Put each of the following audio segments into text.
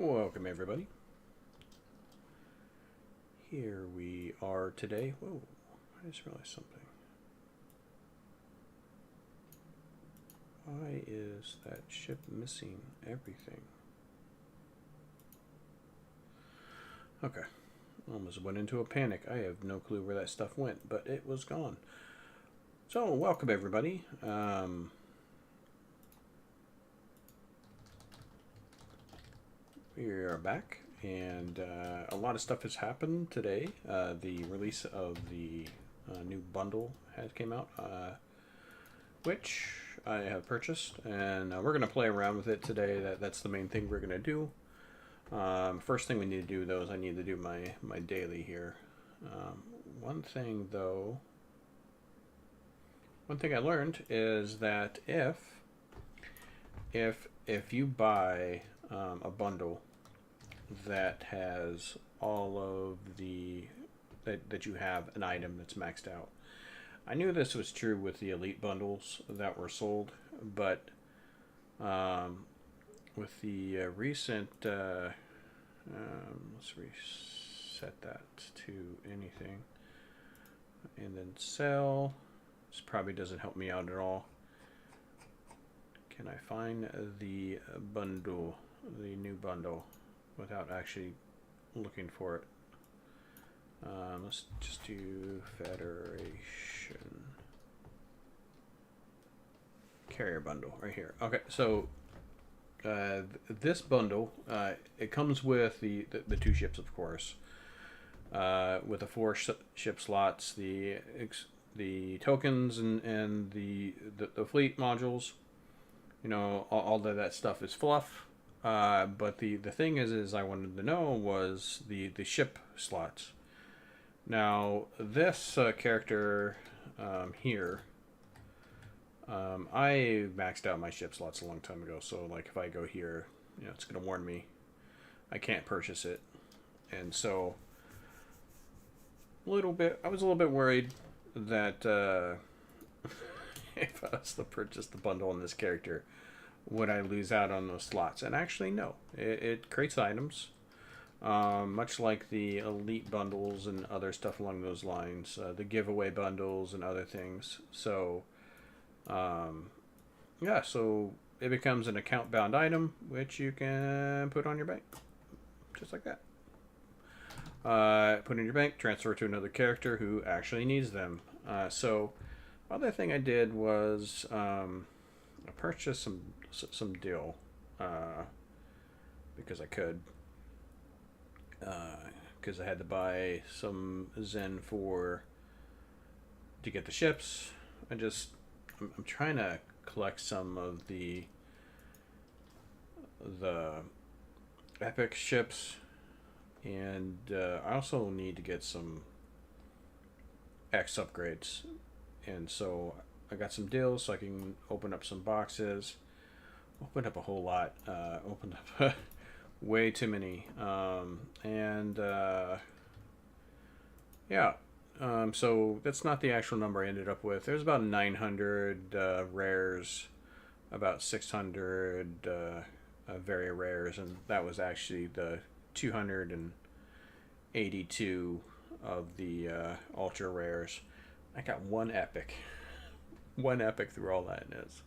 Welcome everybody. Here we are today. Whoa, I just realized something. Why is that ship missing everything? Okay, almost went into a panic. I have no clue where that stuff went, but it was gone. So, welcome everybody. We are back, and a lot of stuff has happened today. The release of the new bundle has came out, which I have purchased, and we're going to play around with it today. That's the main thing we're going to do. First thing we need to do, though, is I need to do my daily here. One thing I learned is that if you buy a bundle that has all of the that you have an item that's maxed out. I knew this was true with the elite bundles that were sold, but with the recent let's reset that to anything and then sell. This probably doesn't help me out at all. Can I find the bundle, the new bundle, without actually looking for it? Let's just do Federation carrier bundle right here. Okay, so this bundle, it comes with the two ships, of course, with the four ship slots, the tokens, and the fleet modules. You know, all of that stuff is fluff. But the thing is I wanted to know was the ship slots. Now, this character here, I maxed out my ship slots a long time ago. So, like, if I go here, you know, it's going to warn me I can't purchase it. And so, I was a little bit worried that if I was to purchase the bundle on this character, would I lose out on those slots? And actually, no. It creates items, much like the elite bundles and other stuff along those lines, the giveaway bundles and other things. So, yeah, so it becomes an account-bound item, which you can put on your bank, just like that. Put in your bank, transfer to another character who actually needs them. So, other thing I did was I purchased some dill because I could, because I had to buy some Zen to get the ships. I'm trying to collect some of the epic ships, and I also need to get some X upgrades, and so I got some deals so I can open up some boxes. Opened up a whole lot. Opened up way too many. Yeah. So that's not the actual number I ended up with. There's about 900 rares, about 600 very rares, and that was actually the 282 of the ultra rares. I got one epic. One epic through all that, and it's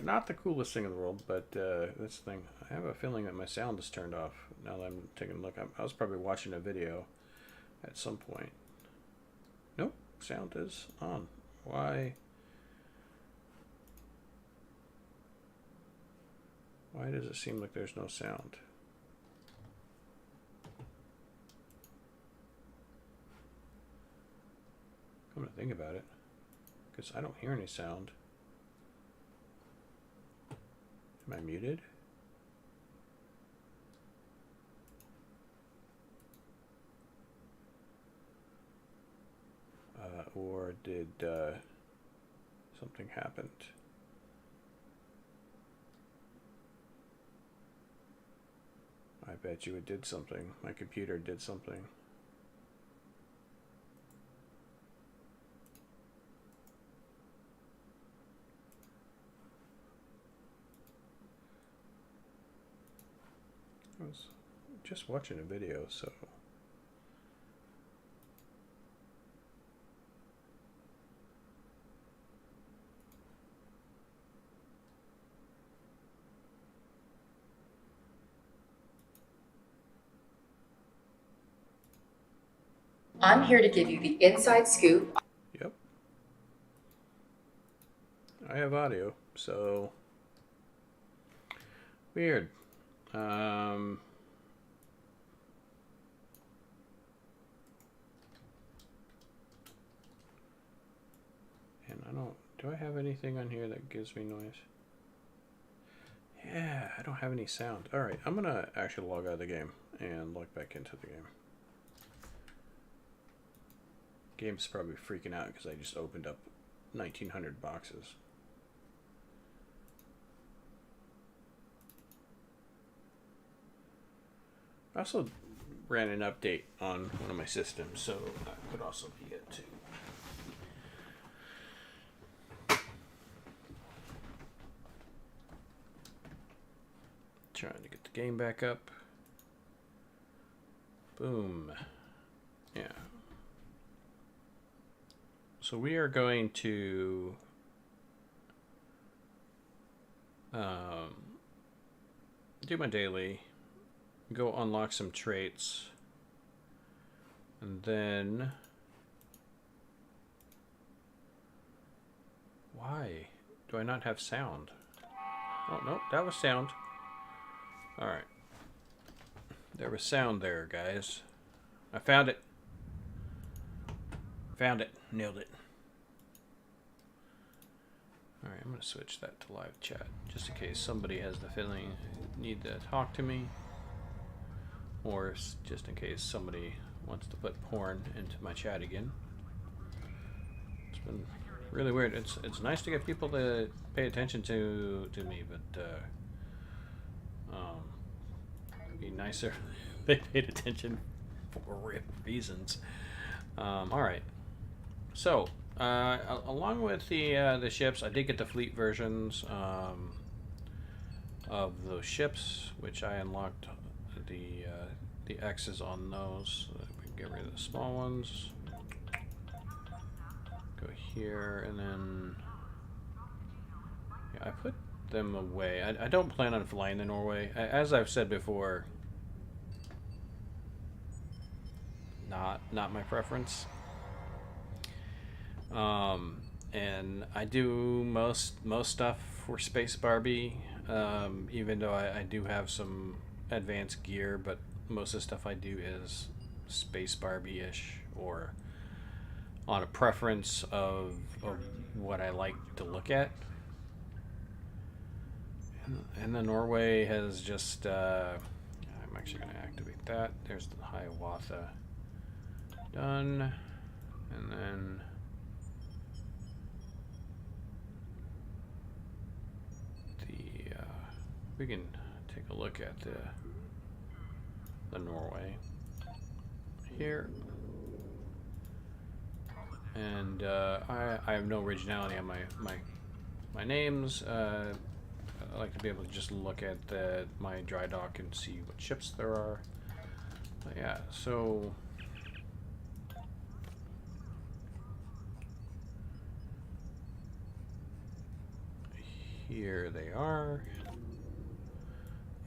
not the coolest thing in the world, but that's the thing. I have a feeling that my sound is turned off now that I'm taking a look. I was probably watching a video at some point. Nope, sound is on. Why does it seem like there's no sound? I'm gonna think about it, because I don't hear any sound. Am I muted? Or did something happen? I bet you it did something. My computer did something. I was just watching a video, so. I'm here to give you the inside scoop. Yep. I have audio, so. Weird. And I don't. Do I have anything on here that gives me noise? Yeah, I don't have any sound. Alright, I'm gonna actually log out of the game and log back into the game. Game's probably freaking out because I just opened up 1,900 boxes. I also ran an update on one of my systems, so that could also be it too. Trying to get the game back up. Boom. Yeah. So we are going to do my daily, go unlock some traits, and then why do I not have sound? Oh no, that was sound. All right, there was sound there, guys. I found it. Found it. Nailed it. Alright, I'm going to switch that to live chat, just in case somebody has the feeling need to talk to me, or just in case somebody wants to put porn into my chat again. It's been really weird. It's nice to get people to pay attention to me, but it'd be nicer if they paid attention for real reasons. Alright. So, along with the ships, I did get the fleet versions of those ships, which I unlocked the X's on those. So that we can get rid of the small ones. Go here, and then yeah, I put them away. I don't plan on flying to Norway. As I've said before, not my preference. And I do most stuff for Space Barbie, even though I do have some advanced gear, but most of the stuff I do is Space Barbie-ish, or on a preference of what I like to look at. And the Norway has just, I'm actually going to activate that. There's the Hiawatha done, and then we can take a look at the Norway here, and I have no originality on my names. I like to be able to just look at my dry dock and see what ships there are. But yeah, so here they are.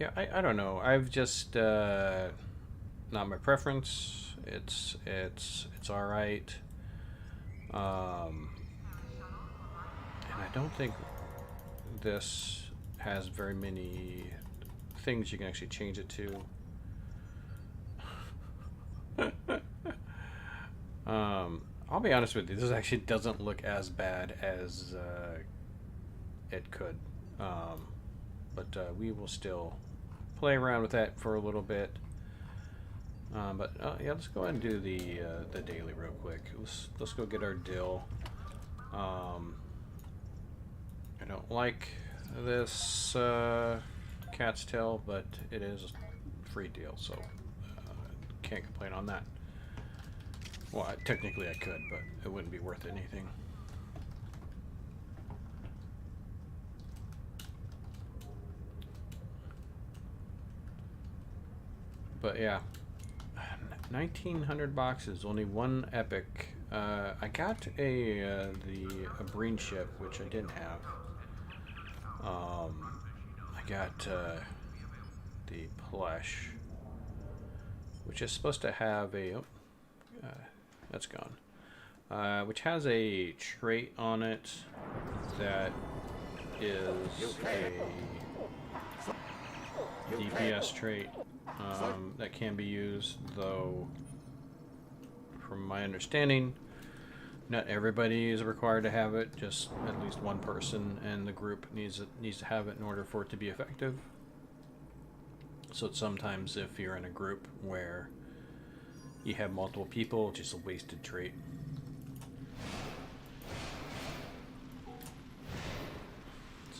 Yeah, I don't know. I've just not my preference. It's all right. And I don't think this has very many things you can actually change it to. I'll be honest with you. This actually doesn't look as bad as it could. But we will still play around with that for a little bit. But yeah, let's go ahead and do the daily real quick. Let's go get our dill. I don't like this cat's tail, but it is a free deal, so can't complain on that. Well, technically I could, but it wouldn't be worth anything. But yeah, 1900 boxes, only one epic. I got a Breen ship, which I didn't have. I got the plush, which is supposed to have a. Oh, that's gone. Which has a trait on it that is a DPS trait that can be used, though from my understanding, not everybody is required to have it. Just at least one person in the group needs to have it in order for it to be effective. So sometimes if you're in a group where you have multiple people, it's just a wasted trait.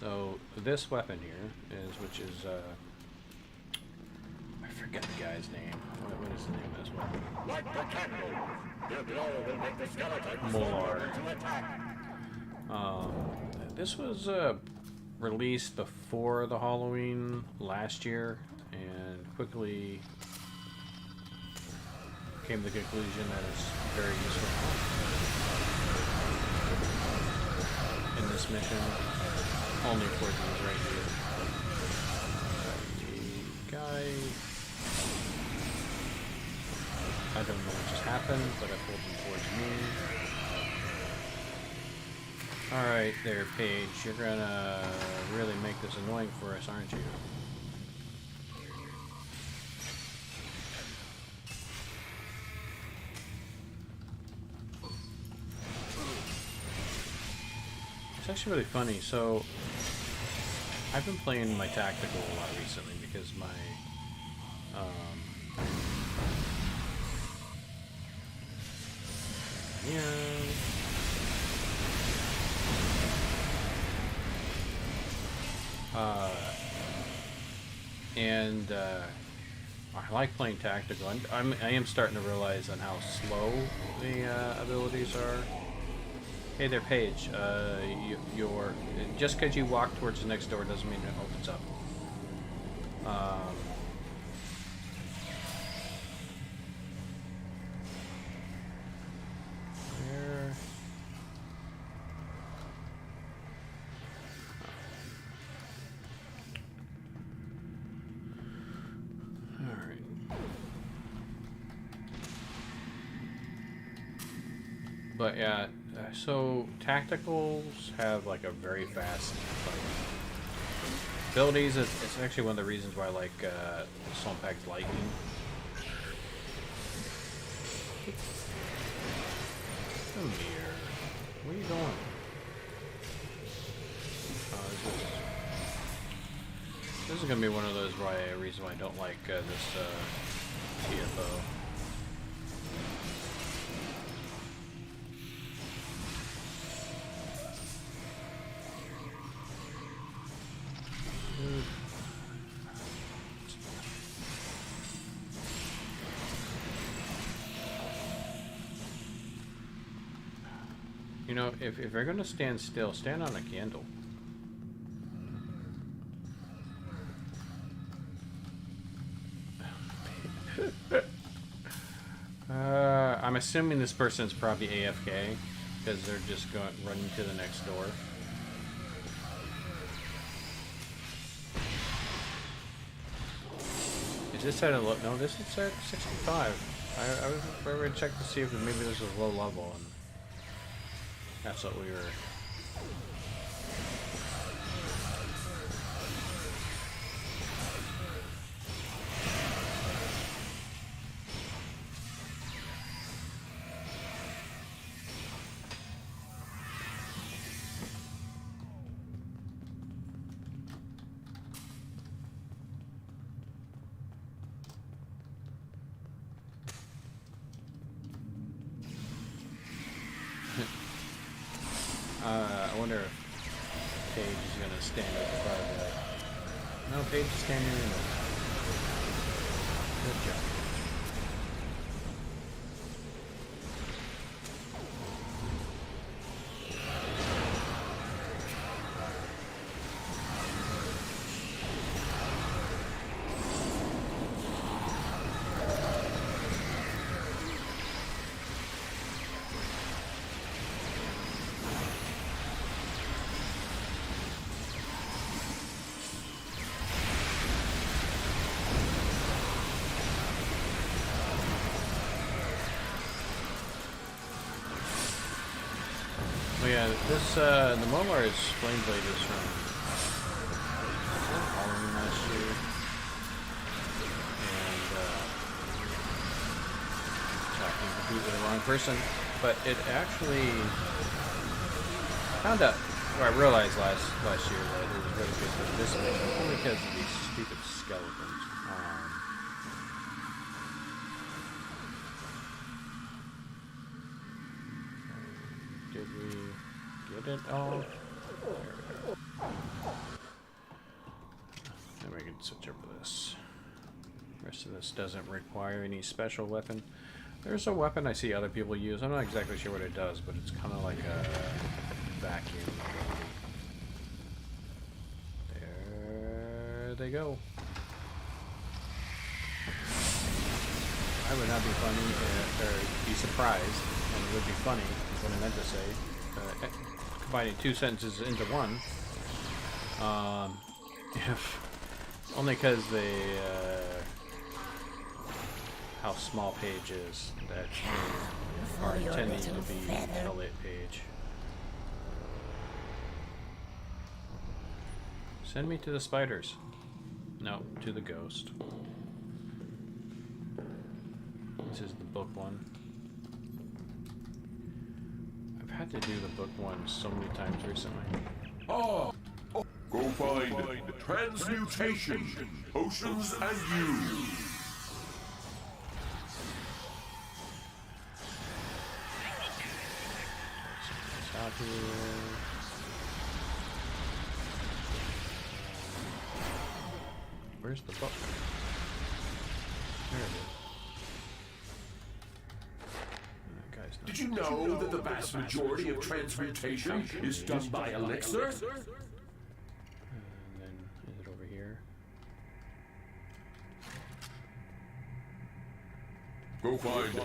So this weapon here is, which is I forget the guy's name. What is the name of this weapon? Light the candle. Your glow will make the skeleton Molar. To attack. This was released before the Halloween last year, and quickly came to the conclusion that it's very useful in this mission. Only for these right here. The guy, I don't know what just happened, but I pulled him towards me. Alright there, Paige. You're gonna really make this annoying for us, aren't you? It's actually really funny. So, I've been playing my tactical a lot recently because my I like playing tactical. I am starting to realize on how slow the abilities are. Hey there, Paige. You're just because you walk towards the next door doesn't mean it opens up. Where? All right. But yeah. So tacticals have like a very fast abilities. It's actually one of the reasons why I like Sompac's Lightning. Come here. Where are you going? This is gonna be one of those reasons why I don't like this TFO. You know, if you're gonna stand still, stand on a candle. I'm assuming this person's probably AFK because they're just running to the next door. Is this at a low? No, this is at 65. I was ready to check to see if maybe this was low level, and that's what we were. I wonder if Paige is going to stand up in front of the... No, Paige is standing in there. Good job. This, the Molar is Flame Blade is from Halloween last year. And, talking completely the wrong person. But it actually found out, or I realized last year that it was really good for this mission, only because of these stupid skeletons. Did we get it all? Then we can switch over this. The rest of this doesn't require any special weapon. There's a weapon I see other people use. I'm not exactly sure what it does, but it's kind of like a vacuum. There they go. I would not be funny, or be surprised, and it would be funny, is what I meant to say. Combining two sentences into one. If only because they, how small page is that are intending to be a lit page. Send me to the spiders. No, to the ghost. This is the book one. I've had to do the book one so many times recently. Oh! Go find transmutation, potions, and you. Out here. Where's the book? There it is. That guy's not. Did you know that the vast majority of transmutation is done by elixir? And then, is it over here? Go find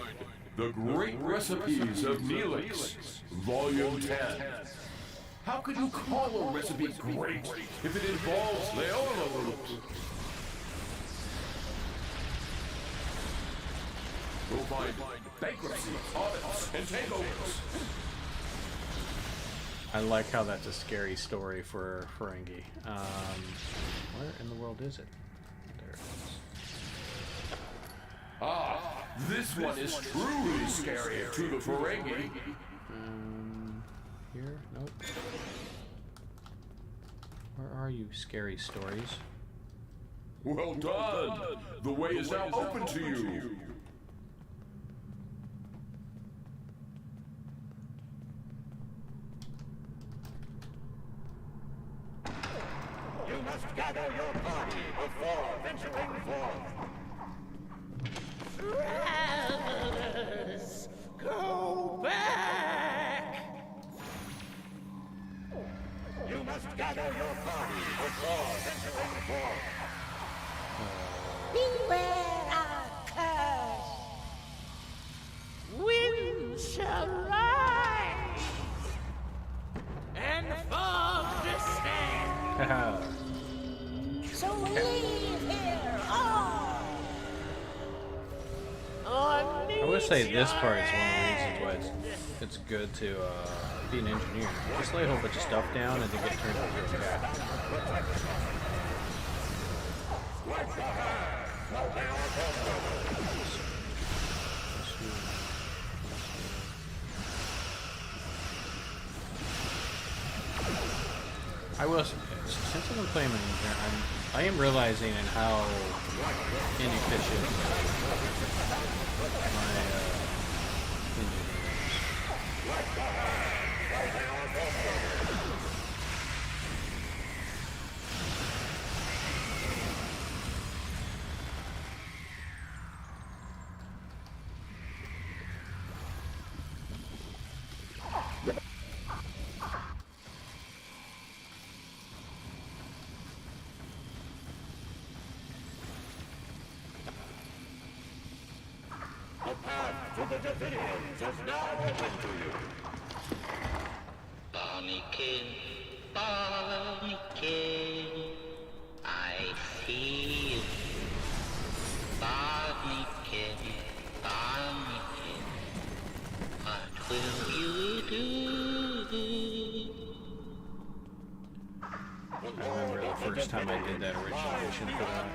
The Great Recipes of Neelix, Volume 10. How could you call a recipe great if it involves Leola root? Go find bankruptcy, audits, and takeovers. I like how that's a scary story for Ferengi. Where in the world is it? There it is. Ah, this one is truly scary to the Ferengi. Here? Nope. Where are you, scary stories? Well done. The way is now open to you. You must gather your party before venturing forth. Travelers, go back! You must gather your party before venturing forth. Beware our curse! Wind shall rise, and fog descend. So leave here all. I would say this part is one of the reasons why it's good to be an engineer. Just lay a whole bunch of stuff down and then get turned into a cat. I will say, since I've been playing an engineer, I am realizing in how inefficient my The path to the Davidians is now open to you. Barnikin, I see you. Barnikin, what will you do? first time I did that original mission for that.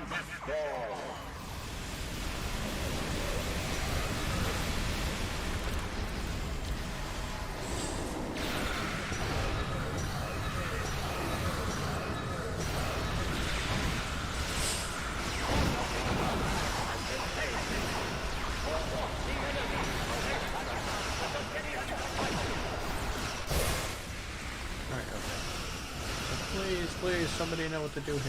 Please, somebody know what to do here.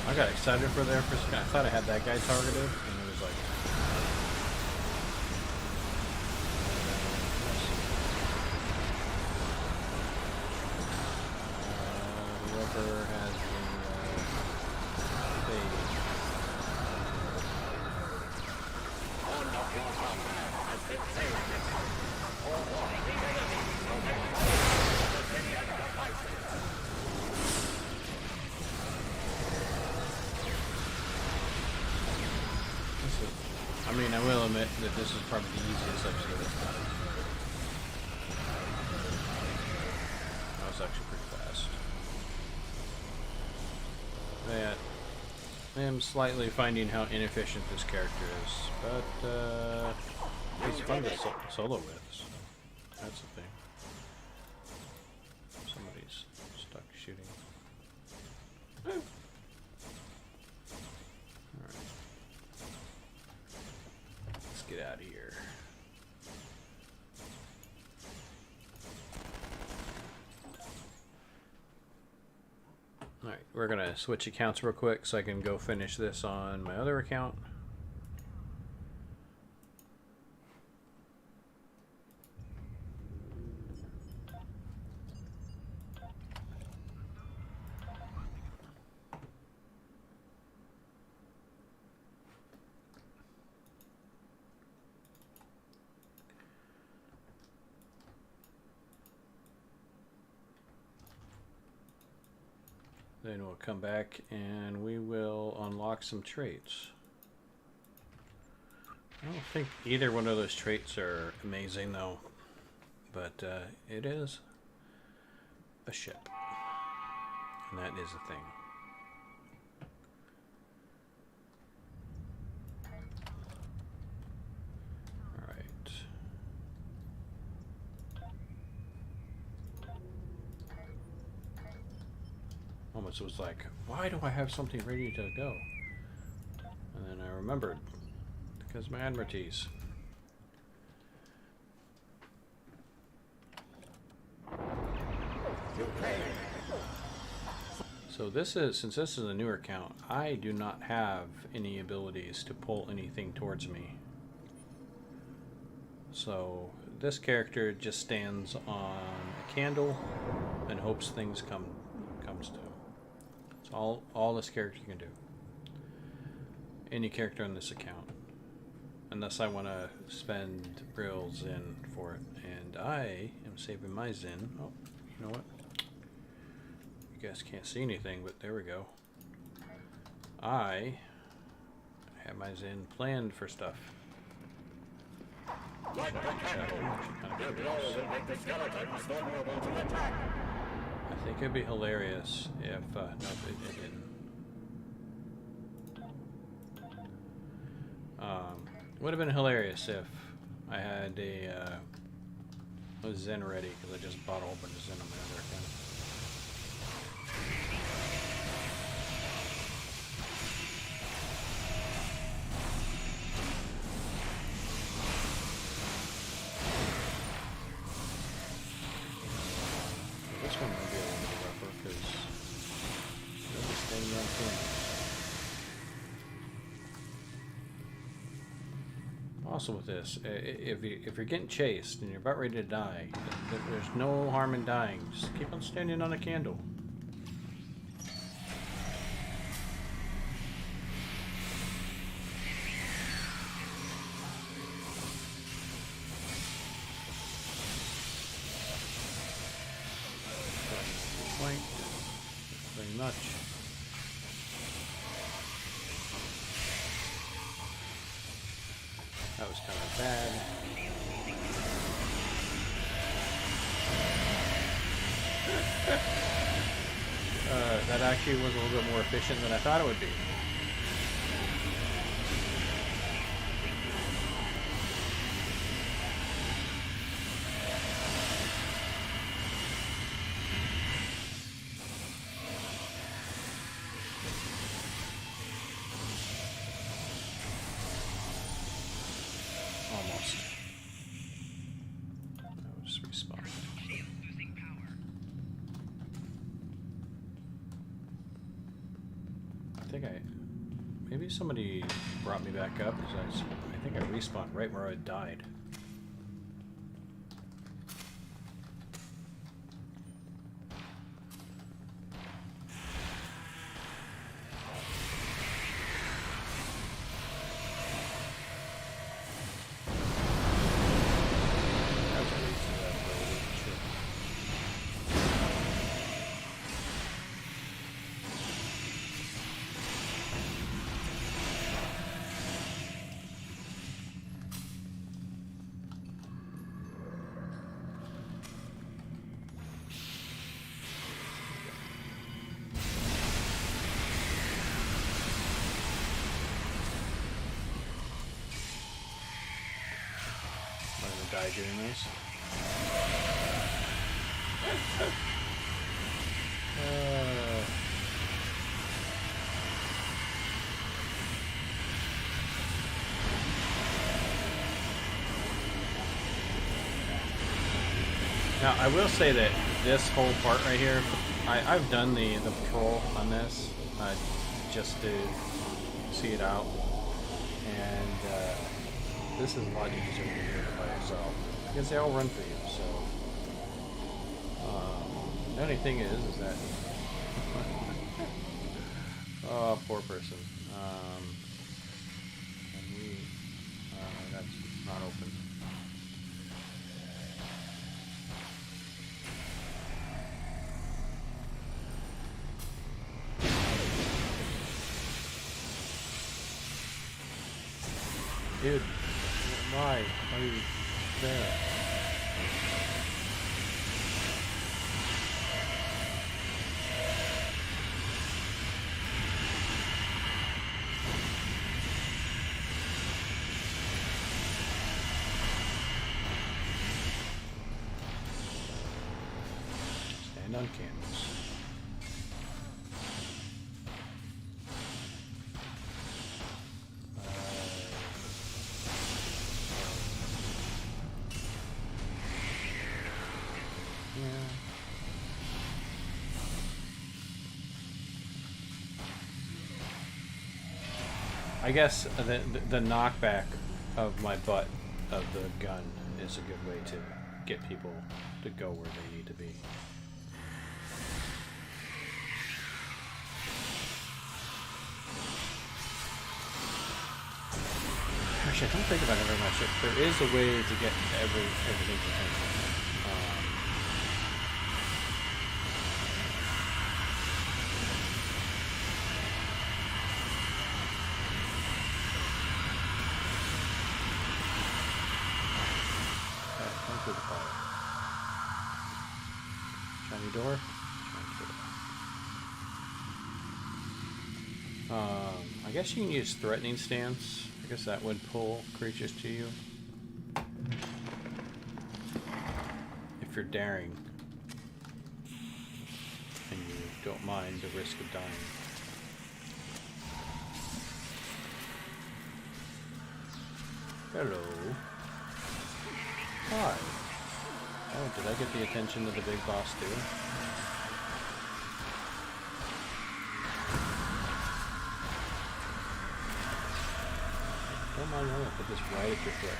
I got excited for there for a second. I thought I had that guy targeted, and it was like... whoever has the phase. I mean, I will admit that this is probably the easiest episode I've done. That was actually pretty fast. Yeah, I am slightly finding how inefficient this character is, but he's fun to solo with, so that's the thing. Somebody's stuck shooting. Alright. Let's get out of here. Alright, we're gonna switch accounts real quick so I can go finish this on my other account. Then we'll come back and we will unlock some traits. I don't think either one of those traits are amazing though, but it is a ship, and that is a thing. Alright. Almost was like, why do I have something ready to go? And then I remembered, because my admiralties. So this is, since this is a newer account, I do not have any abilities to pull anything towards me. So this character just stands on a candle and hopes things comes to. It's all this character can do. Any character on this account. Unless I want to spend real Zen for it. And I am saving my Zen. Oh, you know what? You guys can't see anything, but there we go. I have my Zen planned for stuff. Like the candle, the glow will make the skeletons vulnerable to attack. I think it'd be hilarious if, nope, it didn't. Would have been hilarious if I had a Zen ready, because I just bought a whole bunch of Zen on my other account. This one might be a little bit rougher, because it's standing on camera. Also with this, if you're getting chased and you're about ready to die, there's no harm in dying. Just keep on standing on a candle. Not bad. That actually was a little bit more efficient than I thought it would be. Almost. I'll just respawn. Maybe somebody brought me back up because I think I respawned right where I died. Die doing this. Now I will say that this whole part right here, I've done the patrol on this just to see it out, and this is a lot easier to do it by yourself because they all run for you. So the only thing is that oh, poor person. And that's not open. Dude, why are you there? Stand on canvas. I guess the knockback of my butt of the gun is a good way to get people to go where they need to be. Actually, I don't think about it very much. There is a way to get everything to him. Shiny door. I guess you can use threatening stance. I guess that would pull creatures to you. If you're daring. And you don't mind the risk of dying. Hello. Hi. Oh, did I get the attention of the big boss too? Don't mind, I'm gonna put this right at your foot.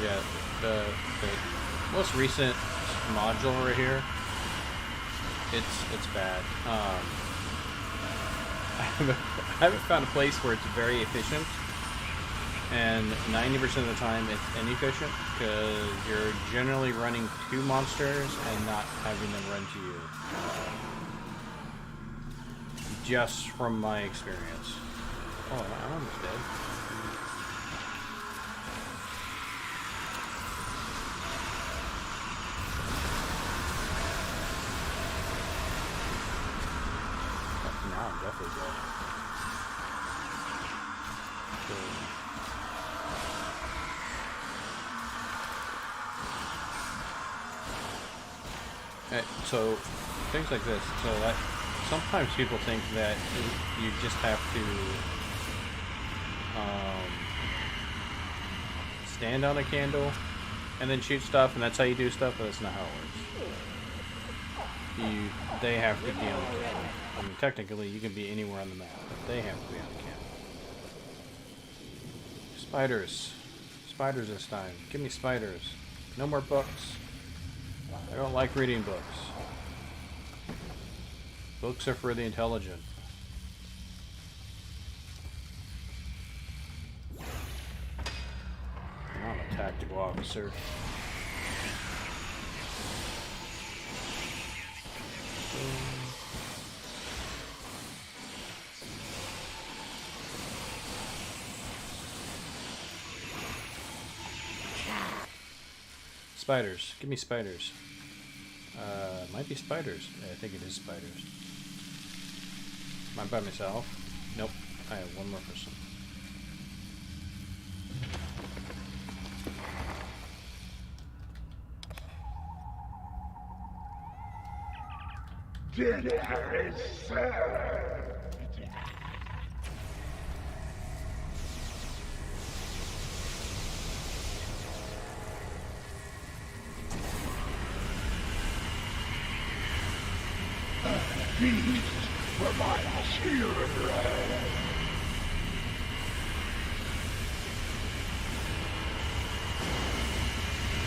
Yeah, the most recent module right here, it's bad. I haven't found a place where it's very efficient, and 90% of the time it's inefficient because you're generally running two monsters and not having them run to you. Just from my experience. Oh, I'm almost dead. Now I'm definitely dead. So things like this. So that sometimes people think that you just have to stand on a candle and then shoot stuff, and that's how you do stuff. But that's not how it works. They have to be on the candle. I mean, technically, you can be anywhere on the map, but they have to be on the candle. Spiders. Spiders this time. Give me spiders. No more books. I don't like reading books. Books are for the intelligent. I'm a tactical officer. Spiders. Give me spiders. Might be spiders. I think it is spiders. Am I by myself? Nope. I have one more person. Dinner is served. Feast for my children.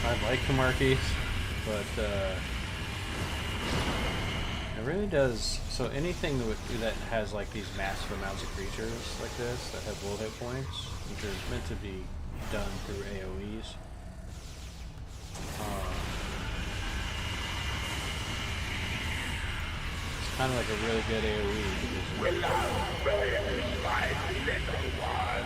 I like Kamarkis, but it really does. So anything that has like these massive amounts of creatures like this that have low hit points, which are meant to be done through AoEs. It's kind of like a really good AoE. Will obey my little one.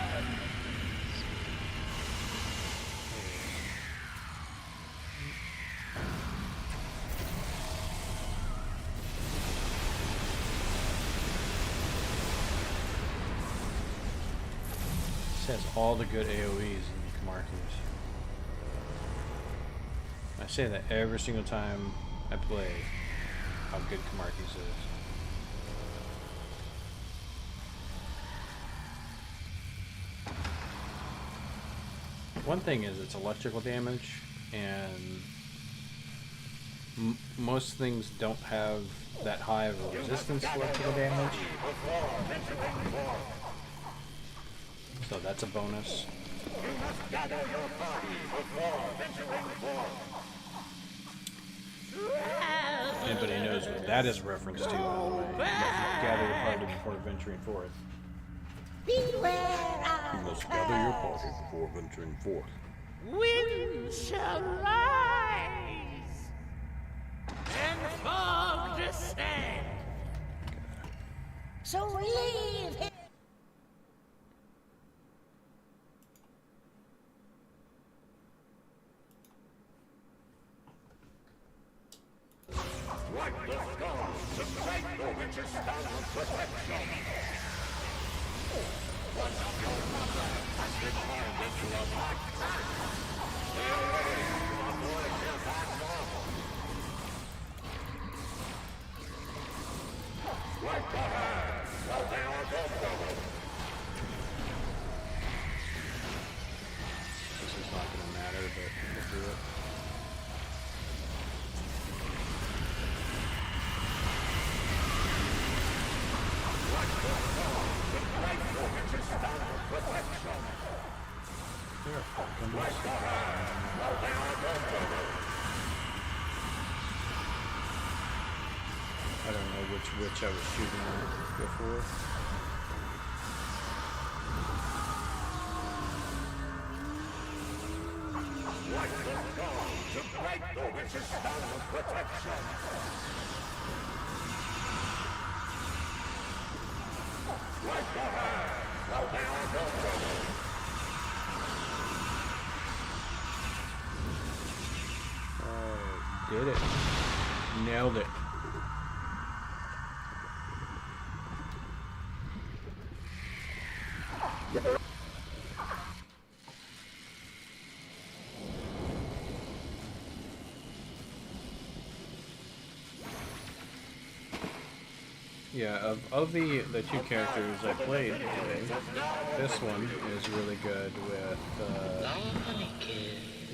This has all the good AoEs in the Kamarkis. I say that every single time I play, how good Kamarkis is. One thing is it's electrical damage, and most things don't have that high of a resistance to electrical damage. So that's a bonus. You must gather your party before venturing forth. Anybody knows what that is a reference to, by the way. You must gather your party before venturing forth. Beware You must gather your party before venturing forth. wind shall rise and fog descend. So leave him. Wipe the stones to break the witch's spell of protection. One of your mother has been turned into a black cat. Stay away to avoid their bad luck. Wipe the hands while they are vulnerable. This is not going to matter, but we'll do it. Wipe I don't know which witch I was shooting at before. Like the dawn to break the witch's spell of protection. Like the hand, prepare for trouble. Did it. Nailed it. Yeah, of the two characters I played today, this one is really good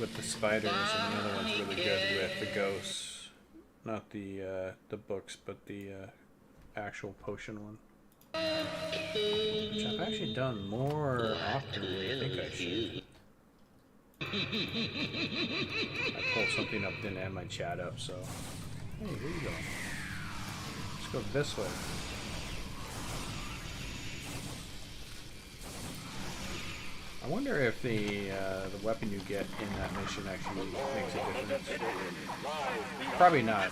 with the spiders, and the other one's really good with the ghosts. Not the books, but the actual potion one. Which I've actually done more often than I think I should. I pulled something up, didn't have my chat up, so... Hey, where you going? Let's go this way. I wonder if the weapon you get in that mission actually makes a difference. Probably not,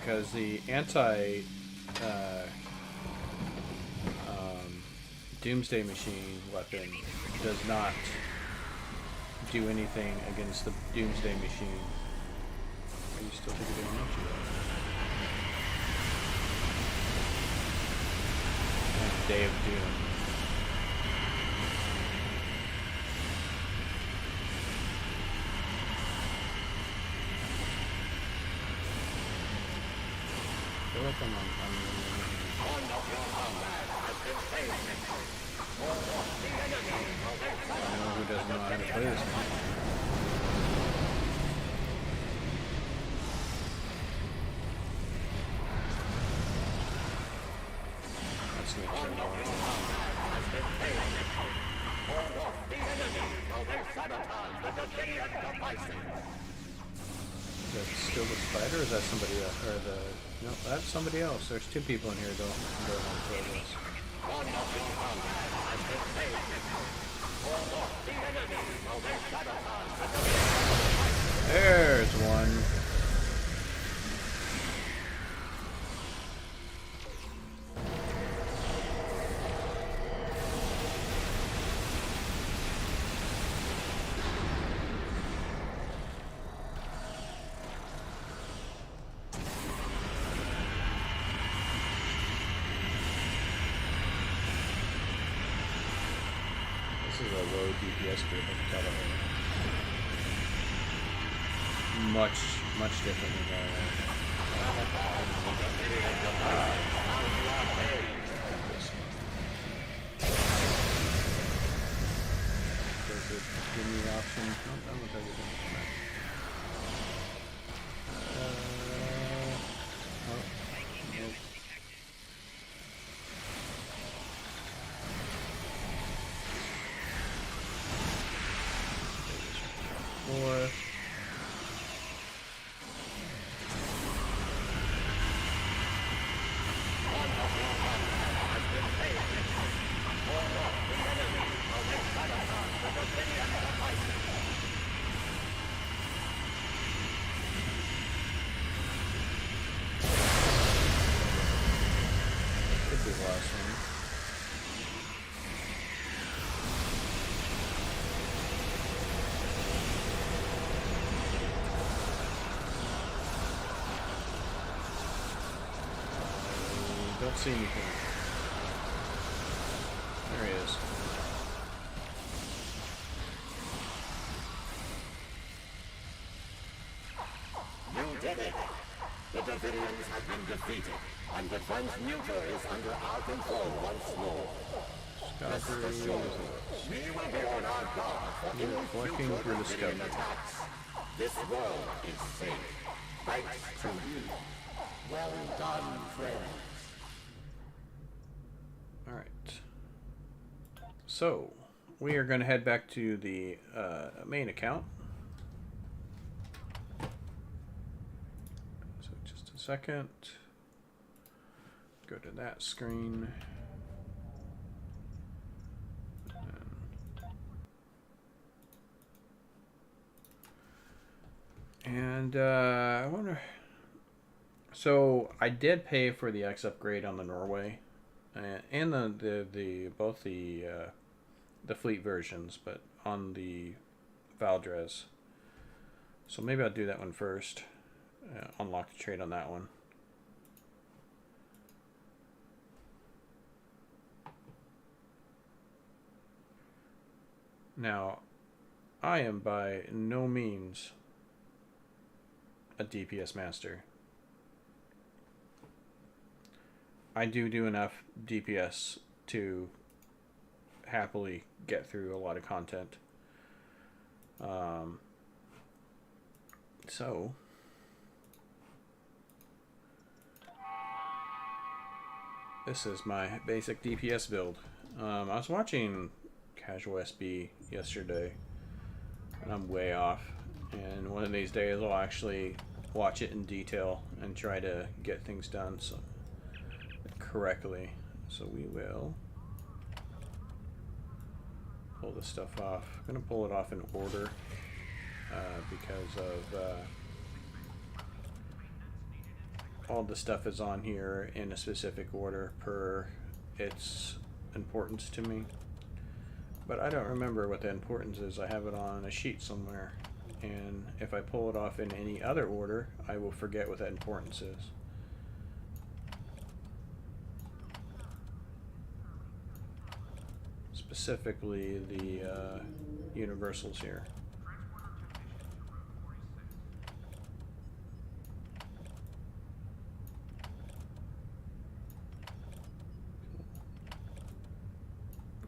because the anti Doomsday Machine weapon does not do anything against the Doomsday Machine. Are you still taking damage? Day of Doom. I feel like I'm I don't know who doesn't know how to play this game. That's gonna turn on. Is that still the spider, or is that somebody else? Or no, that's somebody else. There's two people in here who don't know how to play this. There's one. This is a low DPS group, I can tell that. Much different than that. Does it give me the option? Not done with everything. Nope. Or could be the last one. Don't see anything. There he is. You did it! The Davidians have been defeated, and the Transmuter is under our control once more. Rest assured, we will be on our guard for any Working future through the Davidian scope. attacks. This world is safe, thanks to you. Well done, friends. Alright. So, we are going to head back to the main account. So, just a second. Go to that screen. And I wonder. So I did pay for the X upgrade on the Norway, and the both the fleet versions, but on the Valdres. So maybe I'll do that one first. Unlock the trade on that one. Now, I am by no means a DPS master. I do enough DPS to happily get through a lot of content. So this is my basic DPS build. I was watching Casual SB yesterday, and I'm way off. And one of these days I'll actually watch it in detail and try to get things done correctly. So we will pull this stuff off. I'm going to pull it off in order because of all the stuff is on here in a specific order per its importance to me. But I don't remember what the importance is. I have it on a sheet somewhere. And if I pull it off in any other order, I will forget what that importance is. Specifically the universals here.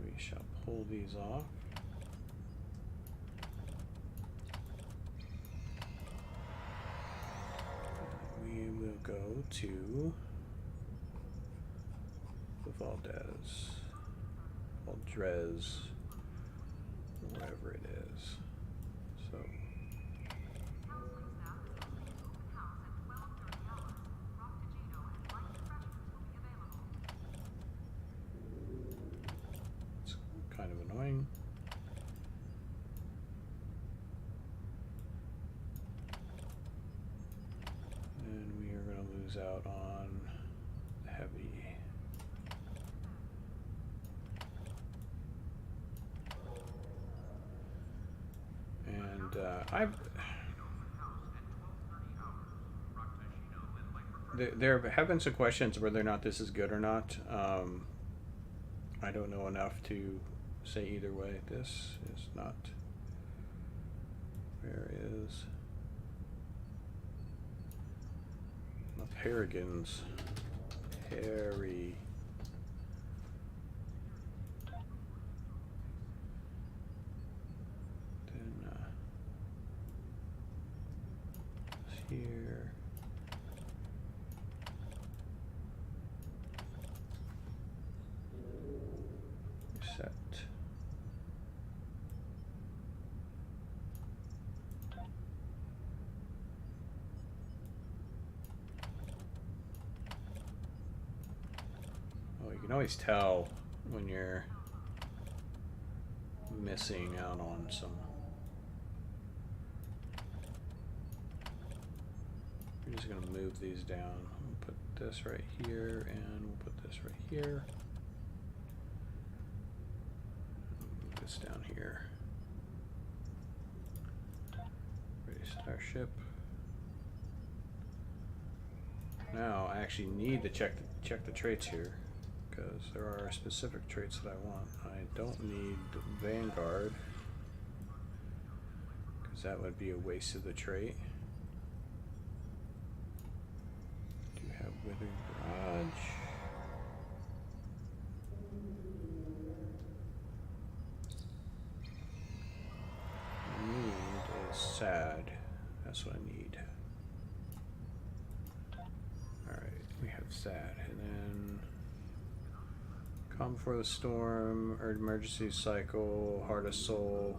We shall pull these off. We will go to the Valdez. Valdres, whatever it is. So it's kind of annoying. And we are going to lose out on heavy. There have been some questions whether or not this is good or not. I don't know enough to say either way. This is not. Where is the Paragons? Harry. Here. Set. Oh, you can always tell when you're missing out on some. We're just going to move these down. We'll put this right here, and we'll put this right here. Move this down here. Ready, starship. Now I actually need to check the traits here, because there are specific traits that I want. I don't need Vanguard, because that would be a waste of the trait. Withering Barrage. I need is sad. That's what I need. Alright, we have sad. And then Calm Before the Storm, Emergency Cycle, Heart of Soul,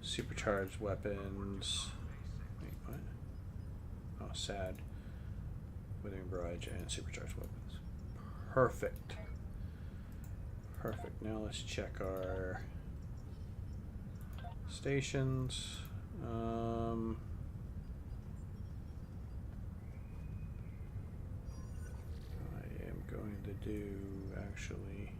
Supercharged Weapons. Wait, what? Oh, sad. Withering Barrage and Supercharged Weapons. Perfect. Perfect. Now let's check our stations. I am going to do actually.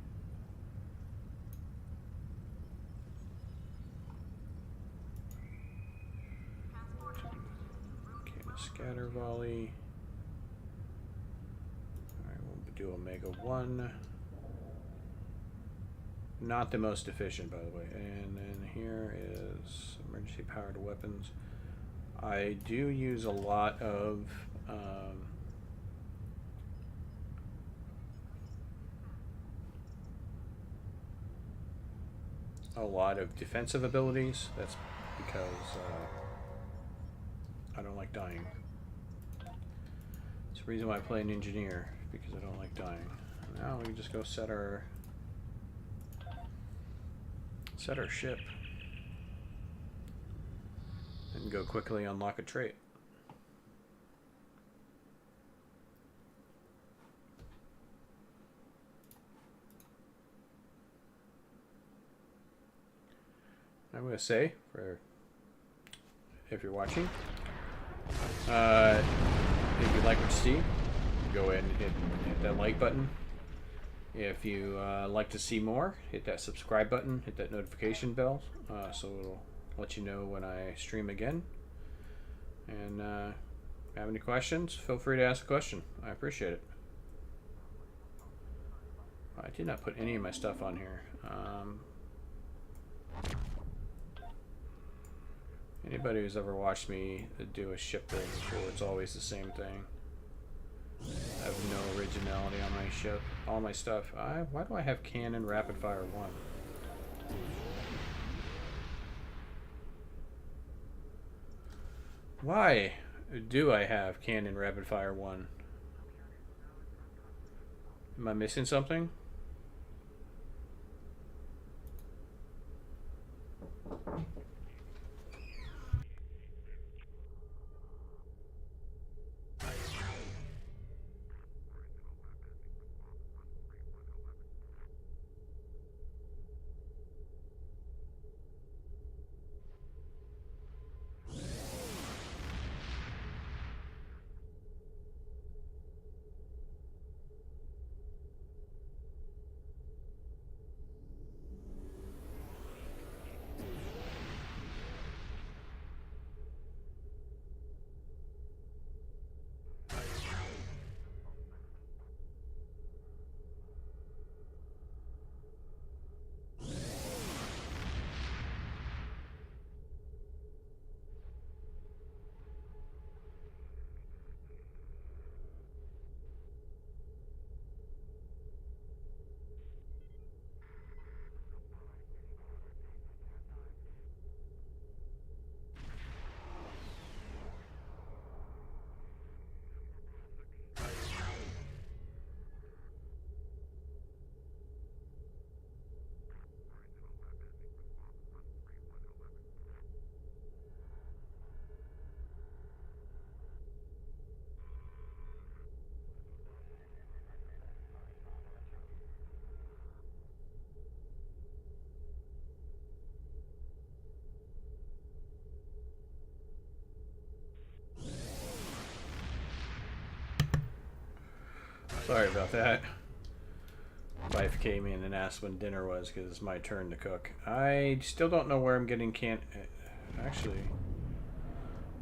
Cannon scatter volley. Alright, we'll do Omega 1. Not the most efficient, by the way. And then here is emergency powered weapons. I do use a lot of defensive abilities. That's because I don't like dying. It's the reason why I play an engineer, because I don't like dying. Now we can just go set our ship and go quickly unlock a trait. I'm going to say, if you're watching, if you like what you see, go ahead and hit that like button. If you like to see more, hit that subscribe button, hit that notification bell, so it'll let you know when I stream again. And have any questions, feel free to ask a question. I appreciate it. I did not put any of my stuff on here. Anybody who's ever watched me do a ship build before, it's always the same thing. I have no originality on my ship. All my stuff. Why do I have cannon rapid fire 1? Why do I have cannon rapid fire 1? Am I missing something? Sorry about that. Wife came in and asked when dinner was because it's my turn to cook. I still don't know where I'm getting actually.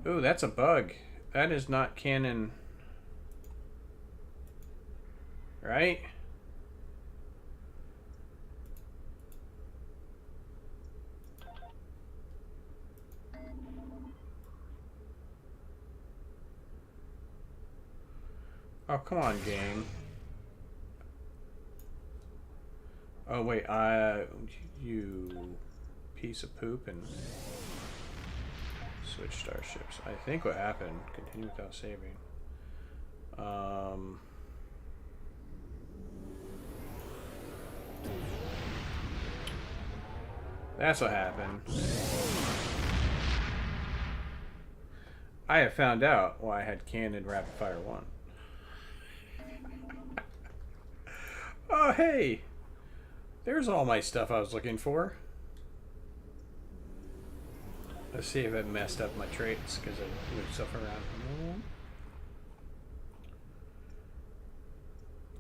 Ooh, that's a bug. That is not canon. Right? Oh, come on, game. Oh, wait, you piece of poop, and switch starships. I think what happened, continue without saving. That's what happened. I have found out why I had cannon rapid fire 1. Oh, hey! There's all my stuff I was looking for. Let's see if it messed up my traits because I moved stuff around.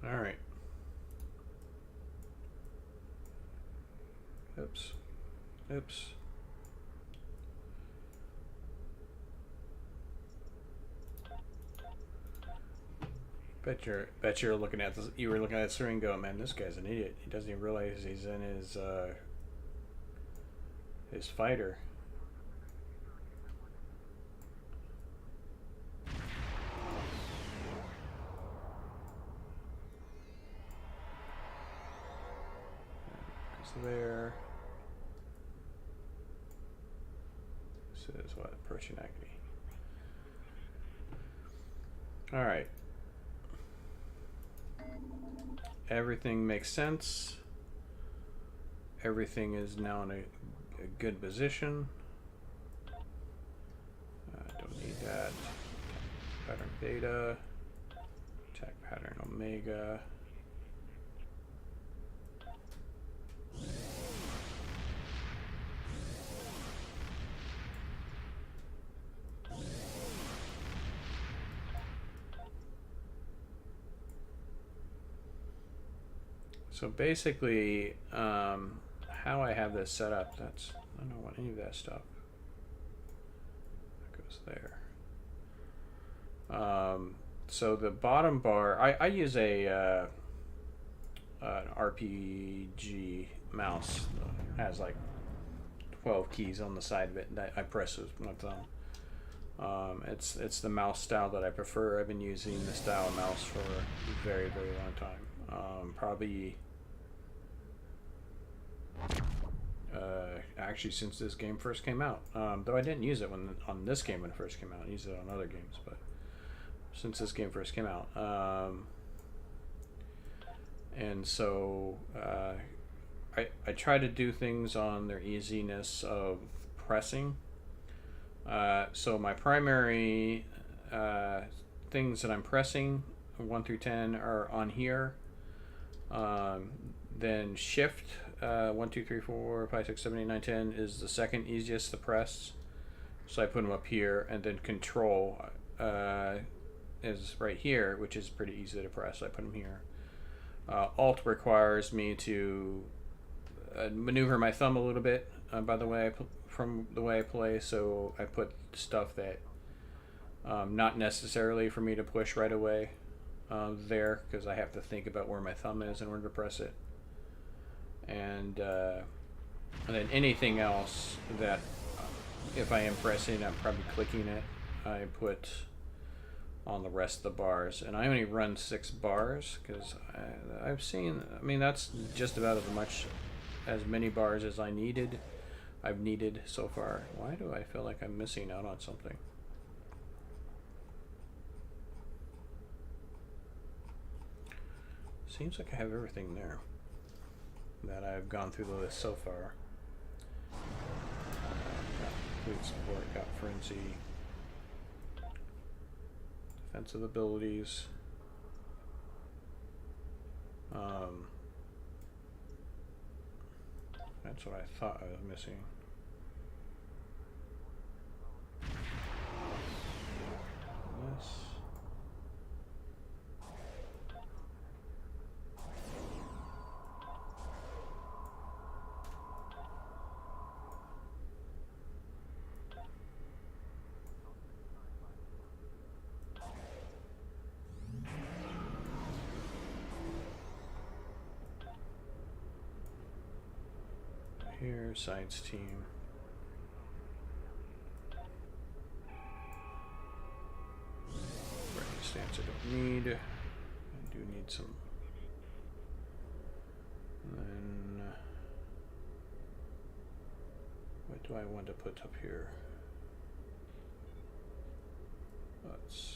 Alright. Oops. Oops. Bet you're looking at this. You were looking at this and go, man, this guy's an idiot. He doesn't even realize he's in his fighter. There. This is what? Approaching agony. Alright. Everything makes sense. Everything is now in a good position. Don't need that. Pattern beta. Attack pattern omega. So basically, how I have this set up, I don't want any of that stuff. That goes there. So the bottom bar, I use an RPG mouse. It has like 12 keys on the side of it that I press with my thumb. It's the mouse style that I prefer. I've been using this style of mouse for a very, very long time. Probably actually since this game first came out. Though I didn't use it on this game when it first came out. I used it on other games, but since this game first came out. And so I try to do things on their easiness of pressing. So my primary things that I'm pressing 1 through 10 are on here. Then shift 1, 2, 3, 4, 5, 6, 7, 8, 9, 10 is the second easiest to press. So I put them up here, and then control is right here, which is pretty easy to press. I put them here. Alt requires me to maneuver my thumb a little bit. By the way, from the way I play, so I put stuff that not necessarily for me to push right away there, because I have to think about where my thumb is in order to press it. And then anything else that if I am pressing, I'm probably clicking it, I put on the rest of the bars. And I only run 6 bars because I've seen, I mean, that's just about as many bars as I've needed so far. Why do I feel like I'm missing out on something? Seems like I have everything there that I've gone through the list so far. Got complete support, got frenzy, defensive abilities. That's what I thought I was missing. This. Here, science team. Right stance I don't need. I do need some. And then what do I want to put up here? Let's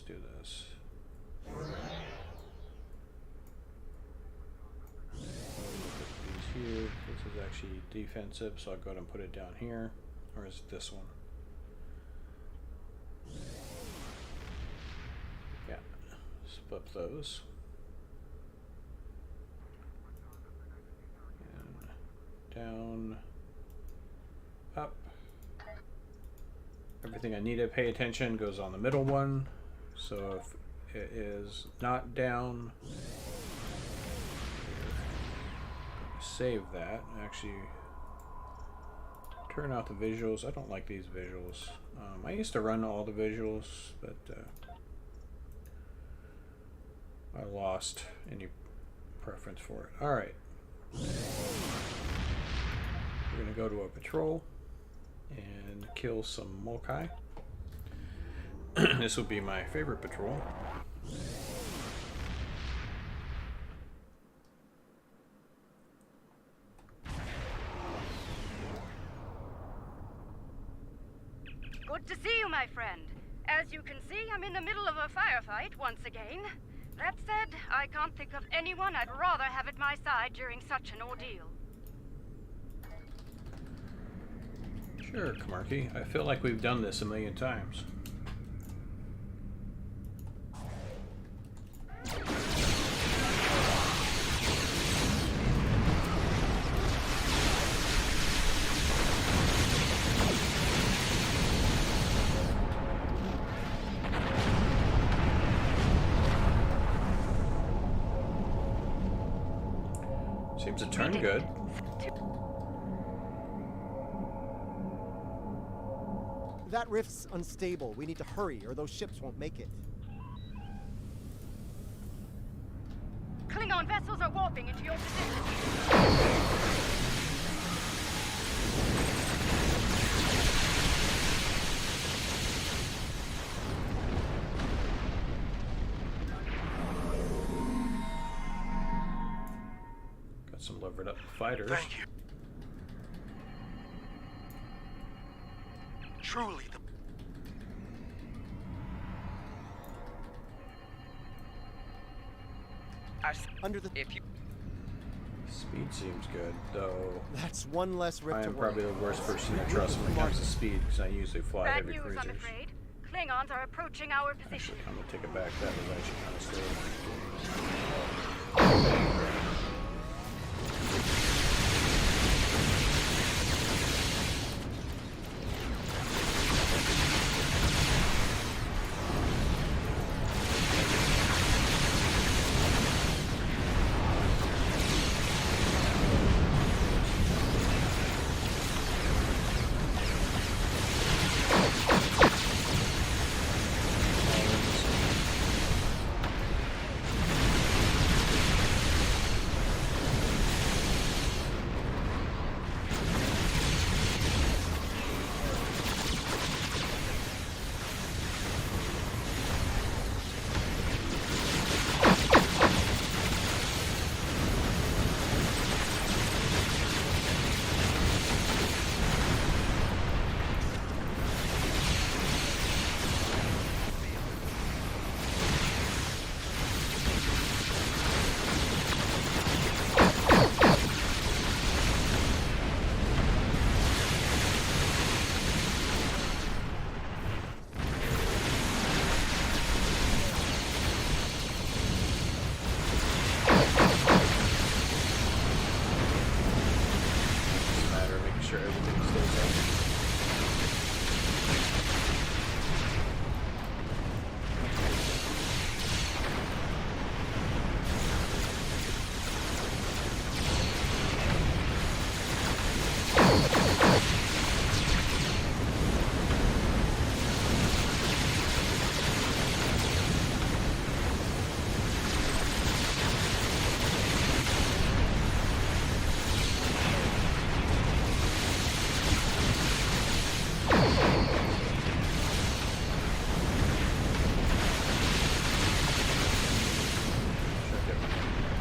do this. Here. This is actually defensive, so I'll go ahead and put it down here. Or is it this one? Yeah. Let's up those. And down, up. Everything I need to pay attention goes on the middle one. So if it is not down, save that. Actually, turn out the visuals. I don't like these visuals. I used to run all the visuals, but I lost any preference for it. All right. We're going to go to a patrol and kill some Mokai. This will be my favorite patrol. Good to see you, my friend. As you can see, I'm in the middle of a firefight once again. That said, I can't think of anyone I'd rather have at my side during such an ordeal. Sure, Kamarki. I feel like we've done this a million times. Seems to turn good. That rift's unstable. We need to hurry, or those ships won't make it. Klingon vessels are warping into your position. Got some levered up fighters. Thank you. Truly the... Under the... If you... Speed seems good, though. That's one less rift I to am worry probably the about. worst person to trust when it comes to speed, because I usually fly Bad heavy news, cruisers. I'm afraid. Klingons are approaching our position. Actually, I'm gonna take it back. That was actually kind of slow. Sure everything stays up.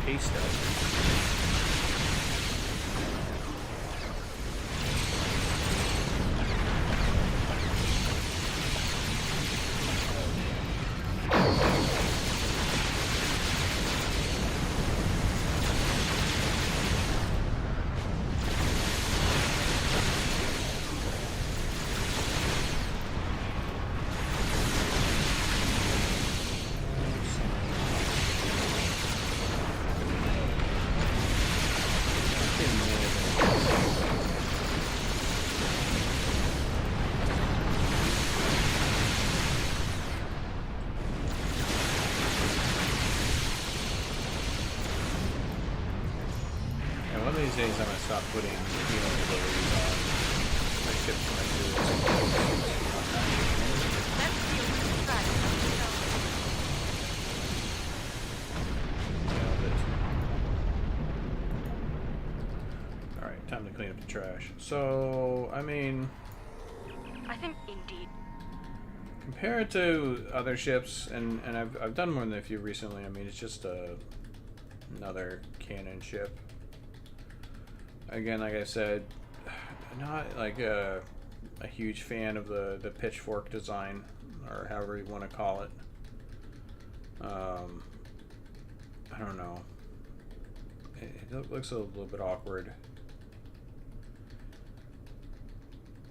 Paste up. One of these days I'm gonna stop putting healing abilities on my ships when I do this. Let's see if we can try it. Nailed it. Alright, time to clean up the trash. So, I mean, I think indeed. compared to other ships, and I've done more than a few recently, I mean, it's just another cannon ship. Again, like I said, not like a huge fan of the pitchfork design, or however you want to call it. I don't know. It looks a little bit awkward.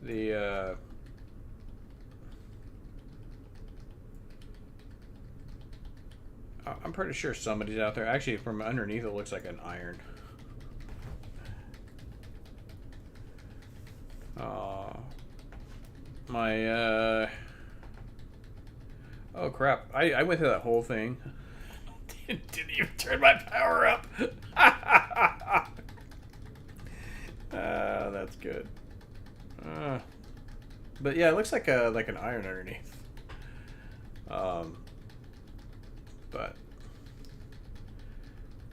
The I'm pretty sure somebody's out there. Actually, from underneath, it looks like an iron. Oh crap! I went through that whole thing. Didn't even turn my power up. That's good. But yeah, it looks like an iron underneath. But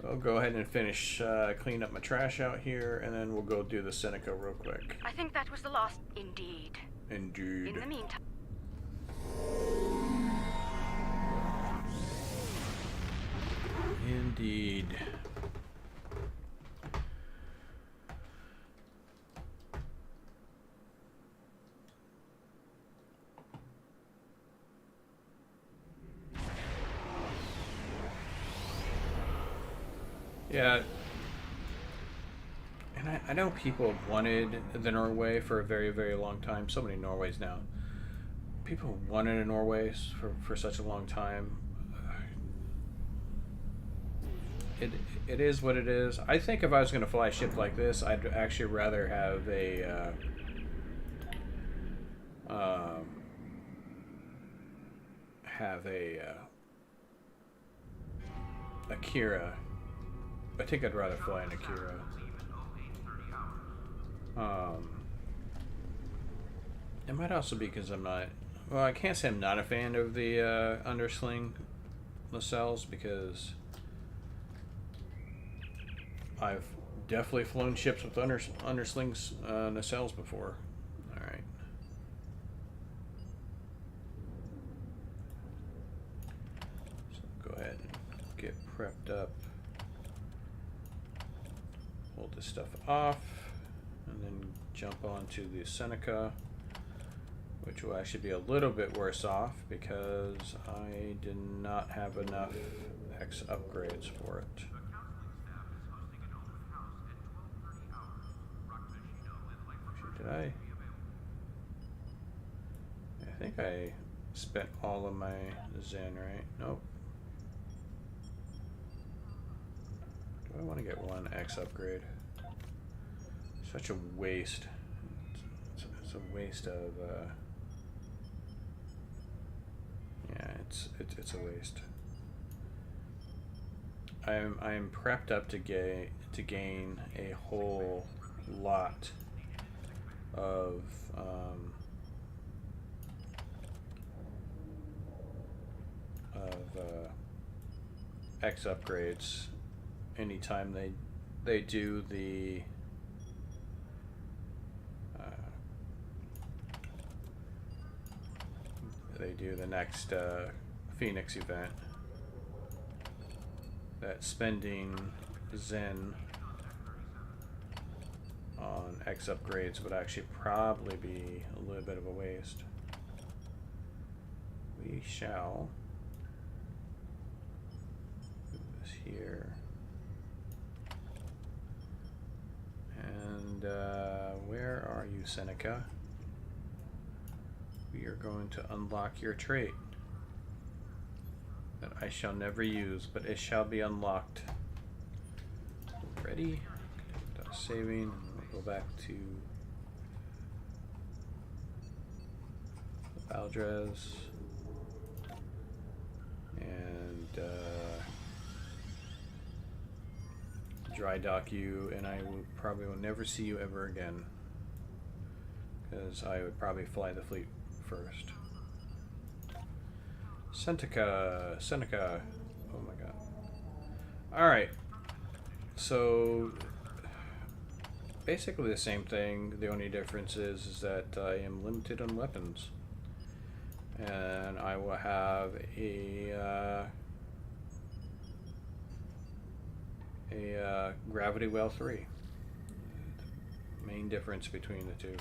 I'll go ahead and finish cleaning up my trash out here, and then we'll go do the Seneca real quick. I think that was the last. Indeed. Indeed. In the meantime. Indeed. Yeah. And I know people have wanted the Norway for a very, very long time. So many Norways now. People wanted a Norway for such a long time. It is what it is. I think if I was going to fly a ship like this, I'd actually rather have a Akira. I think I'd rather fly an Akira. It might also be because I'm not. Well, I can't say I'm not a fan of the undersling nacelles, because I've definitely flown ships with underslings nacelles before. All right. So go ahead and get prepped up. Hold this stuff off, and then jump onto the Seneca, which will actually be a little bit worse off because I did not have enough X upgrades for it. Did I? I think I spent all of my Zen, right? Nope. Do I want to get one X upgrade? Such a waste. It's a waste of. Yeah, it's a waste. I'm prepped up to gain a whole lot of X upgrades anytime they do the next Phoenix event. That spending Zen on X upgrades would actually probably be a little bit of a waste. We shall do this here. And where are you, Seneca? We are going to unlock your trait that I shall never use, but it shall be unlocked. Ready? Saving. We'll go back to Valdres. And dry dock you, and I probably will never see you ever again. Because I would probably fly the fleet first. Seneca. Oh my god. Alright. So, basically the same thing. The only difference is that I am limited on weapons. And I will have a Gravity Well 3. Main difference between the two.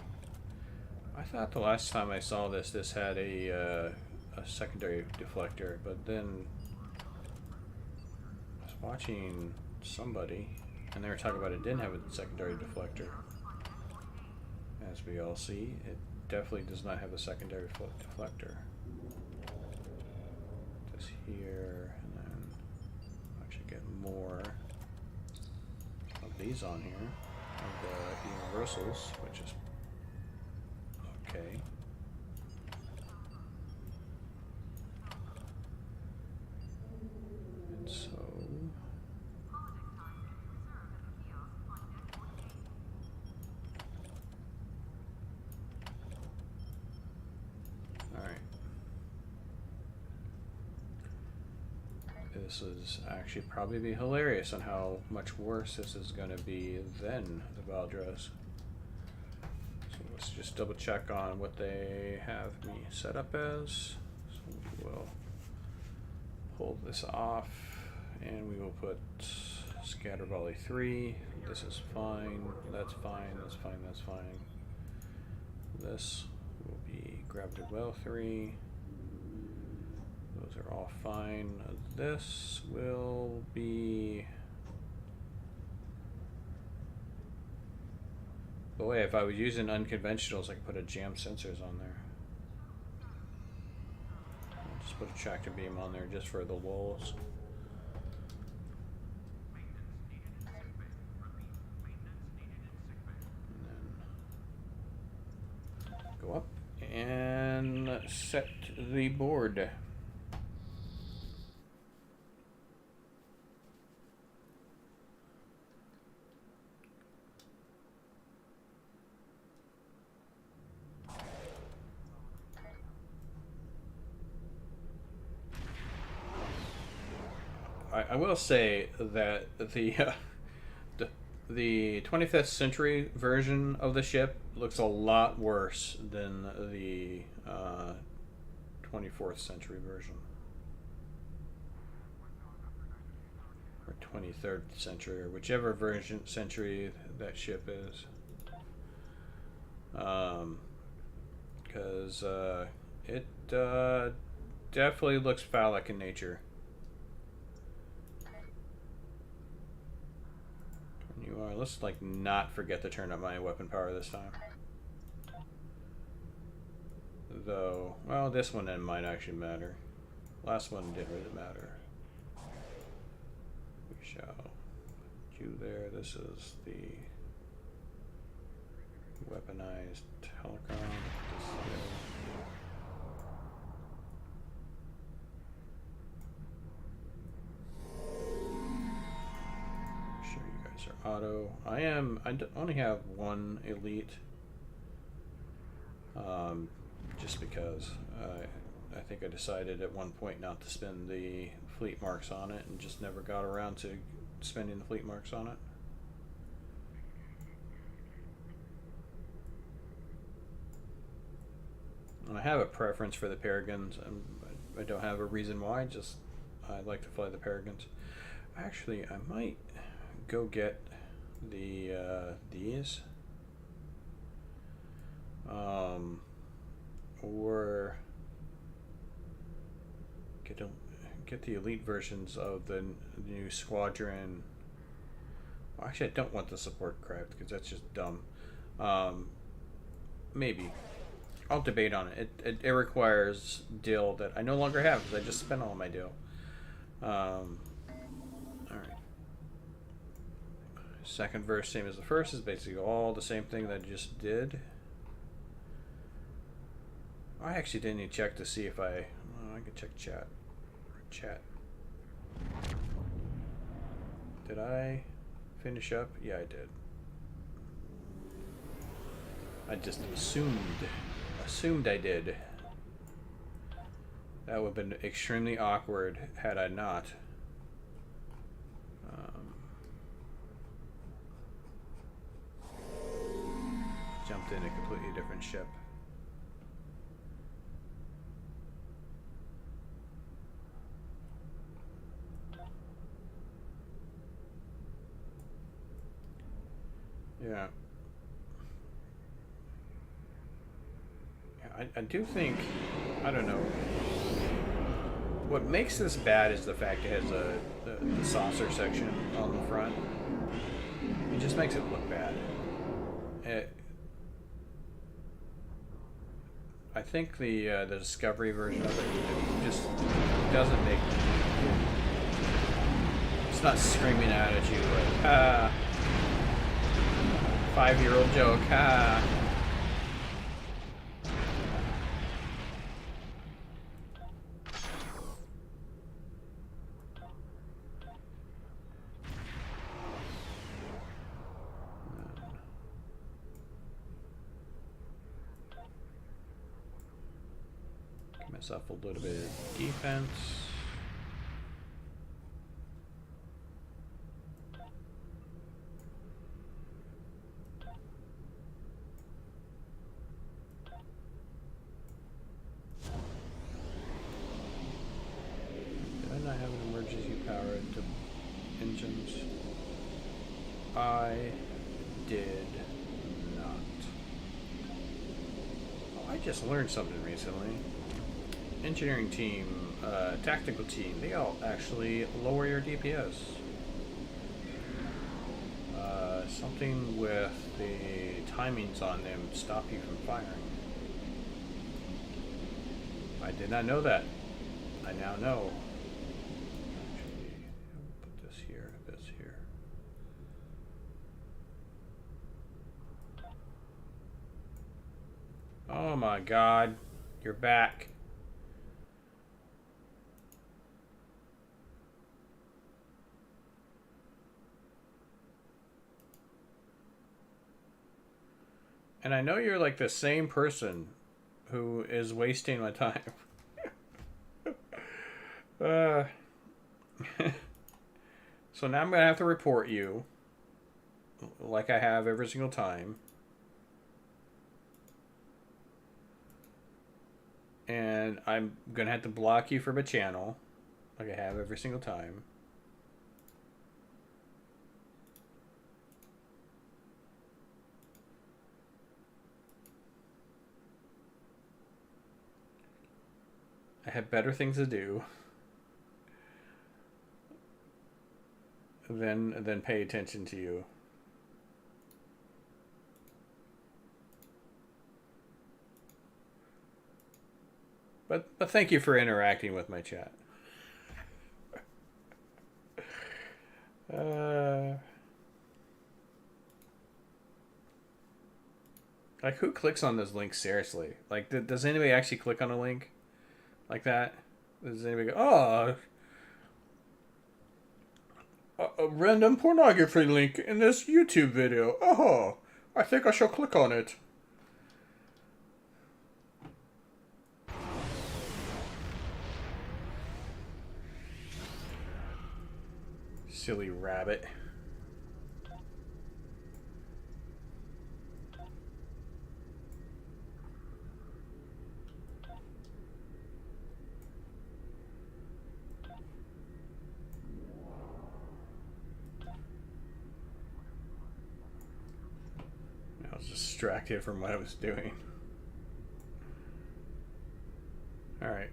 I thought the last time I saw this had a secondary deflector, but then I was watching somebody and they were talking about it didn't have a secondary deflector. As we all see, it definitely does not have a secondary deflector. Just here, and then actually get more of these on here, of the universals, which is okay. And so alright. This is actually probably be hilarious on how much worse this is going to be than the Valdres. So let's just double check on what they have me set up as. So we will pull this off and we will put Scatter Volley 3. This is fine. That's fine. That's fine. That's fine. This will be Gravity Well 3. Those are all fine. This will be... But wait, if I was using unconventionals, I could put a jam sensors on there. I'll just put a tractor beam on there just for the lulls. And then go up and set the board. I will say that the 25th century version of the ship looks a lot worse than the 24th century version. Or 23rd century, or whichever century that ship is. Because it definitely looks phallic in nature. You are. Let's like not forget to turn up my weapon power this time. Though, well, this one then might actually matter. Last one didn't really matter. We shall put you there. This is the weaponized telecom. Auto. I only have one elite. Just because I think I decided at one point not to spend the fleet marks on it and just never got around to spending the fleet marks on it. And I have a preference for the Paragons. I don't have a reason why, just I like to fly the Paragons. Actually, I might go get the these or get the elite versions of the new squadron. Well, actually, I don't want the support craft because that's just dumb. Maybe I'll debate on it. It requires dill that I no longer have because I just spent all my dill. Second verse, same as the first, is basically all the same thing that I just did. I actually didn't even check to see if I could check chat. Did I finish up? Yeah, I did. I just assumed I did. That would have been extremely awkward had I not. Jumped in a completely different ship. Yeah. I do think, I don't know, what makes this bad is the fact it has the saucer section on the front. It just makes it look bad. I think the Discovery version of it just doesn't make, it's not screaming out at you like, ah, 5-year-old joke, ah. Myself a little bit of defense. Did I not have an emergency power into engines? I did not. Oh, I just learned something recently. Engineering team, tactical team, they all actually lower your DPS. Something with the timings on them stop you from firing. I did not know that. I now know. Actually, put this here, this here. Oh my God, you're back. And I know you're like the same person who is wasting my time. So now I'm going to have to report you, like I have every single time. And I'm going to have to block you from a channel, like I have every single time. I have better things to do than pay attention to you. But thank you for interacting with my chat. Like, who clicks on those links seriously? Like, does anybody actually click on a link like that? Does anybody go, oh, a random pornography link in this YouTube video. Oh, I think I shall click on it. Silly rabbit. I was distracted from what I was doing. Alright,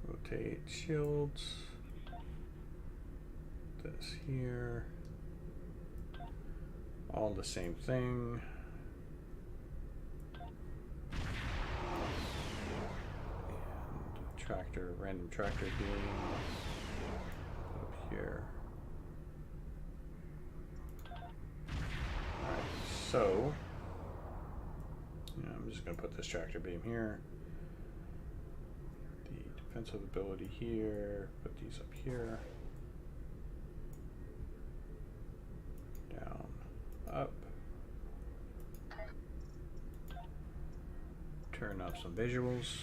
rotate shields. This here. All the same thing. And tractor, random tractor beam up here. Alright, so Yeah, I'm just gonna put this tractor beam here. The defensive ability here. Put these up here. Down, up. Turn up some visuals,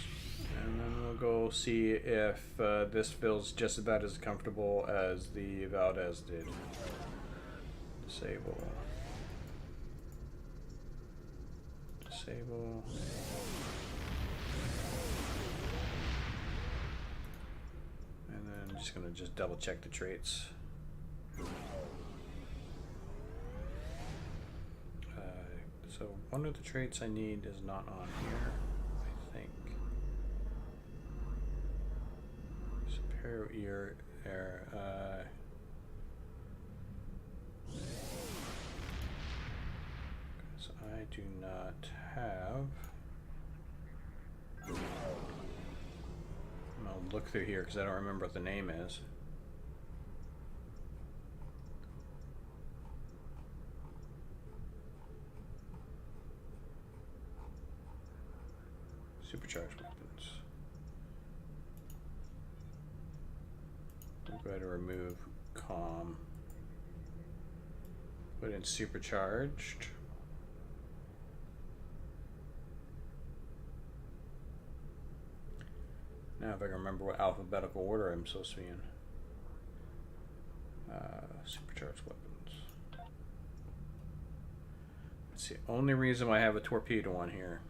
and then we'll go see if this feels just about as comfortable as the Valdez did. Disable. Disable. And then I'm just gonna double check the traits. So one of the traits I need is not on here, I think. Superior ear air. Because I do not have. I'll look through here because I don't remember what the name is. Supercharged weapons. We'll go ahead and remove calm. Put in supercharged. Now if I can remember what alphabetical order I'm supposed to be in. Supercharged weapons. It's the only reason why I have a torpedo on here.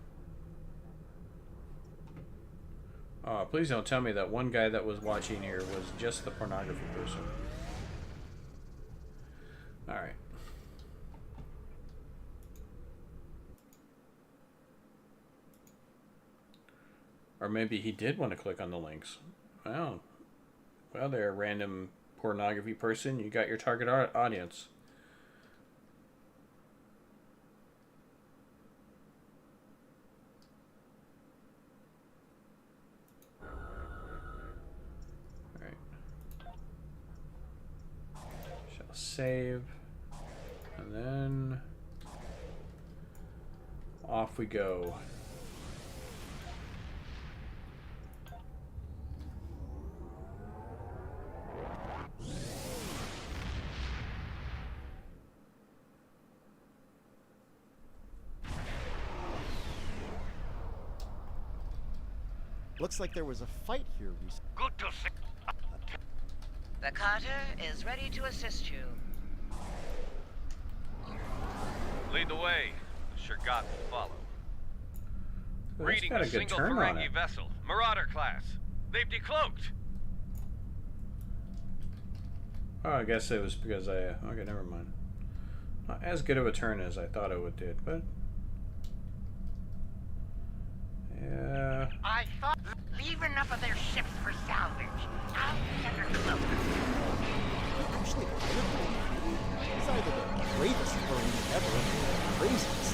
Oh, please don't tell me that one guy that was watching here was just the pornography person. Alright. Or maybe he did want to click on the links. Well, there, random pornography person. You got your target audience. Save, and then off we go. Looks like there was a fight here recently. Good to see. The Carter is ready to assist you. Lead the way. Sure God will follow. Well, Reading got a a good single turn on Ferengi it. vessel. Marauder class. They've decloaked. Oh, I guess it was because I... okay, never mind. Not as good of a turn as I thought it would did, but... yeah... I thought leave enough of their ships for salvage. I'll be under cloak. Actually, he's either the bravest Ferengi ever or the craziest.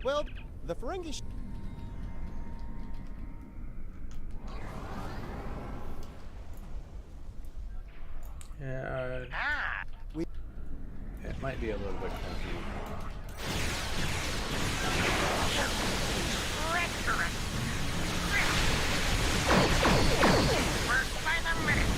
Well, the Ferengi yeah, it might be a little bit confusing. Treacherous. Work by the minute.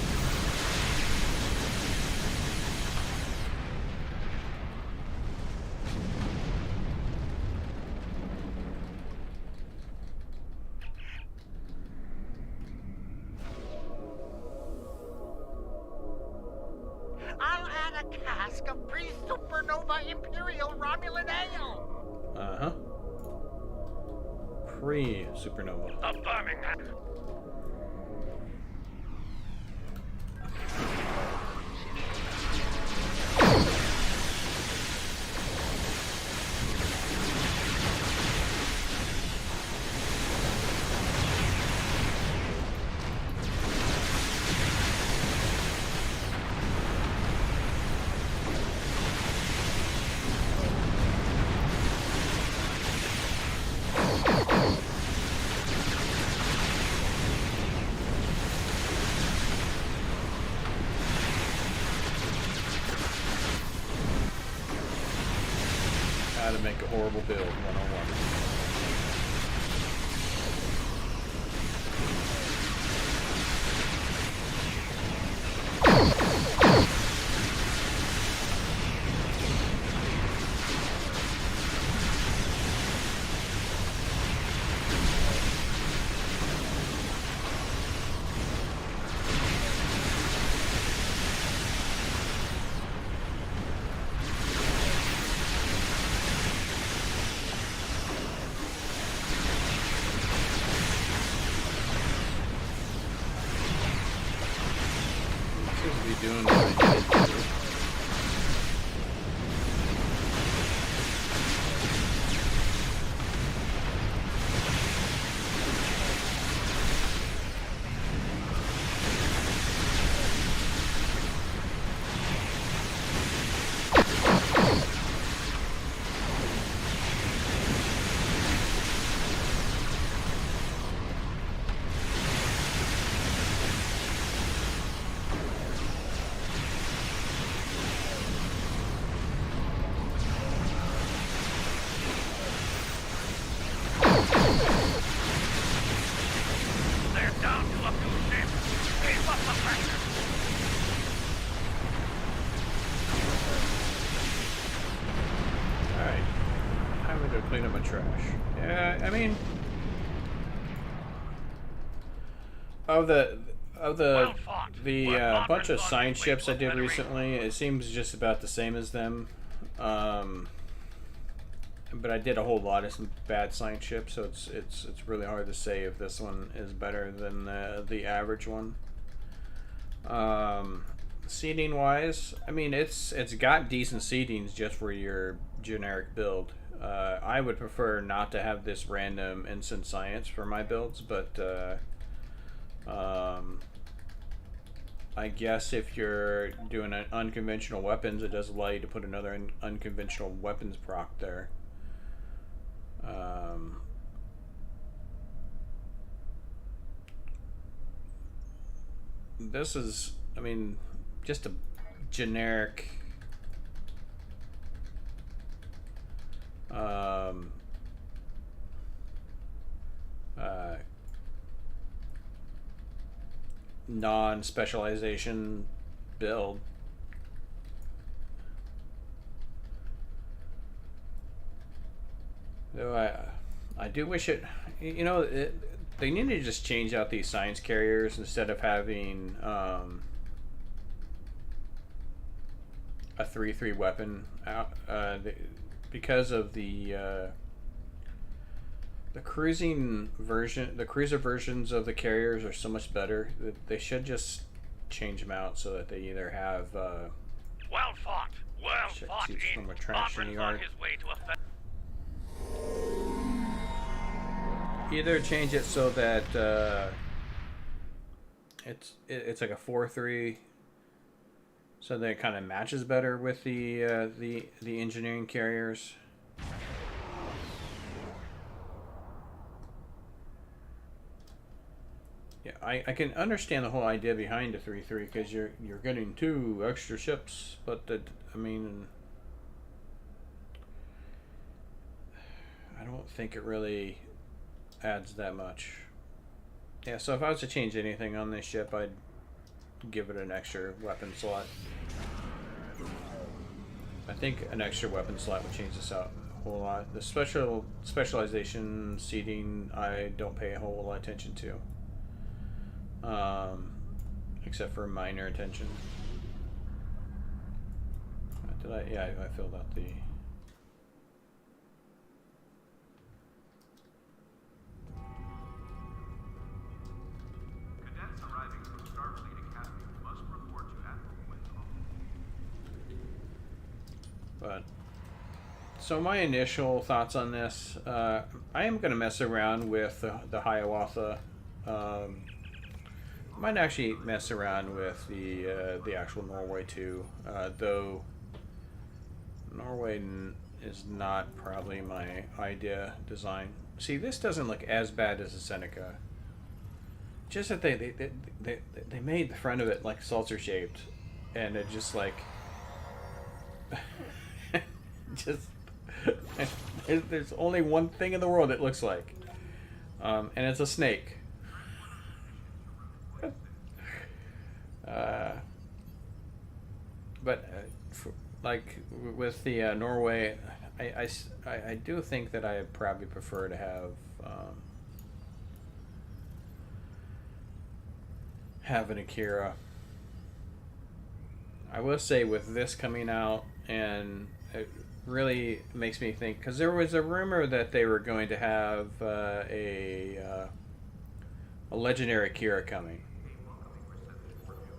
I'll add a cask of pre-supernova Imperial Romulan ale. Uh-huh. Pre-supernova. The Birmingham. horrible build 101. Doing what I needed to do. Clean up my trash. Yeah, I mean, of the bunch of science ships I did recently, it seems just about the same as them. But I did a whole lot of some bad science ships, so it's really hard to say if this one is better than the average one. Seating wise, I mean, it's got decent seatings just for your generic build. I would prefer not to have this random instant science for my builds, but I guess if you're doing an unconventional weapons, it does allow you to put another unconventional weapons proc there. This is, I mean, just a generic non-specialization build. Though I do wish it, you know, they need to just change out these science carriers instead of having a 3/3 weapon out, because of the cruising version, the cruiser versions of the carriers are so much better. They should just change them out so that they either have well fought, from a trash in the yard. Either change it so that it's like a 4/3, so that it kind of matches better with the engineering carriers. Yeah, I can understand the whole idea behind the 3/3 because you're getting 2 extra ships, but I mean, I don't think it really adds that much. Yeah, so if I was to change anything on this ship, I'd give it an extra weapon slot. I think an extra weapon slot would change this out a whole lot. The specialization seating, I don't pay a whole lot of attention to. Except for minor attention. Did I? Yeah, I filled out the... Cadets arriving from Starfleet Academy must report to Admiral Winthrop. But so my initial thoughts on this, I am going to mess around with the Hiawatha. Might actually mess around with the actual Norway too, though Norway is not probably my idea design. See, this doesn't look as bad as the Seneca. Just that they made the front of it like saucer shaped, and it just like just There's only one thing in the world it looks like, and it's a snake. But like with the Norway, I do think that I probably prefer to have an Akira. I will say with this coming out, and it really makes me think, because there was a rumor that they were going to have a legendary Akira coming.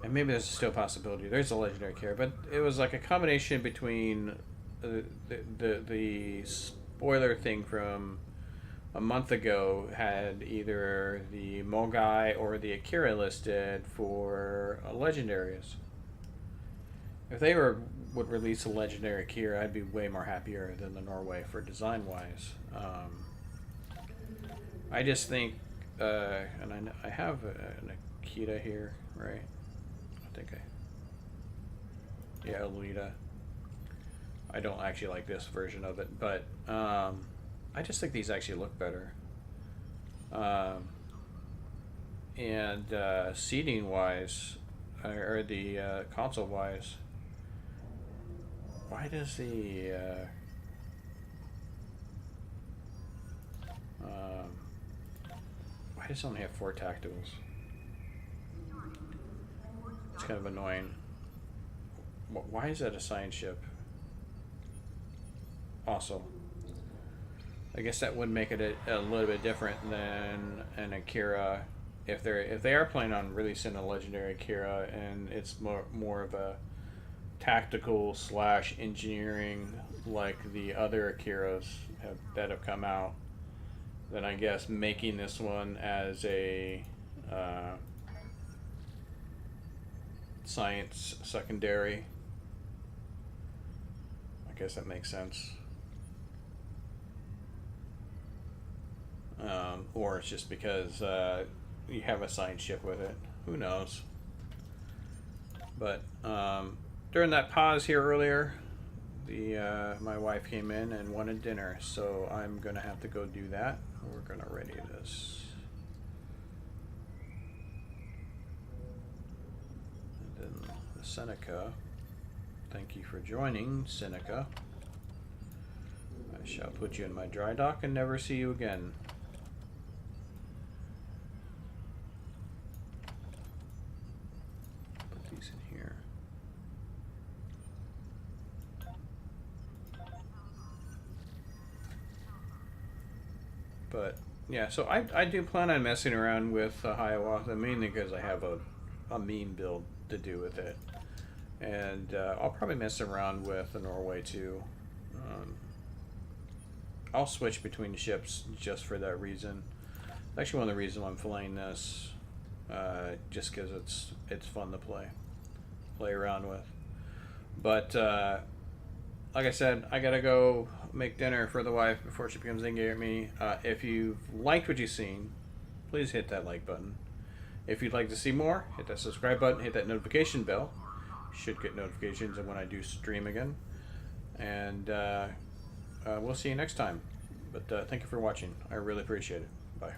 And maybe there's still a possibility. There's a legendary Akira, but it was like a combination between the spoiler thing from a month ago had either the Mogai or the Akira listed for legendaries. If they would release a legendary Akira, I'd be way more happier than the Norway for design wise. I just think, and I have an Akita here, right? I think yeah, Alita. I don't actually like this version of it, but I just think these actually look better. And seating wise, or the console wise, why does the why does it only have 4 tacticals? It's kind of annoying. Why is that a science ship? Also, I guess that would make it a little bit different than an Akira if they are planning on releasing a legendary Akira and it's more of a tactical / engineering like the other Akiras that have come out. Then I guess making this one as a science secondary. I guess that makes sense. Or it's just because you have a science ship with it. Who knows? But during that pause here earlier, my wife came in and wanted dinner, so I'm gonna have to go do that. We're gonna ready this. And then the Seneca. Thank you for joining, Seneca. I shall put you in my dry dock and never see you again. Put these in here. But yeah, so I do plan on messing around with Hiawatha, mainly because I have a mean build to do with it. And I'll probably mess around with the Norway too. I'll switch between the ships just for that reason. Actually, one of the reasons I'm flying this, just because it's fun to play around with. But like I said, I gotta go make dinner for the wife before she becomes angry at me. If you've liked what you've seen, please hit that like button. If you'd like to see more, hit that subscribe button, hit that notification bell. You should get notifications when I do stream again. And we'll see you next time. But thank you for watching. I really appreciate it. Bye.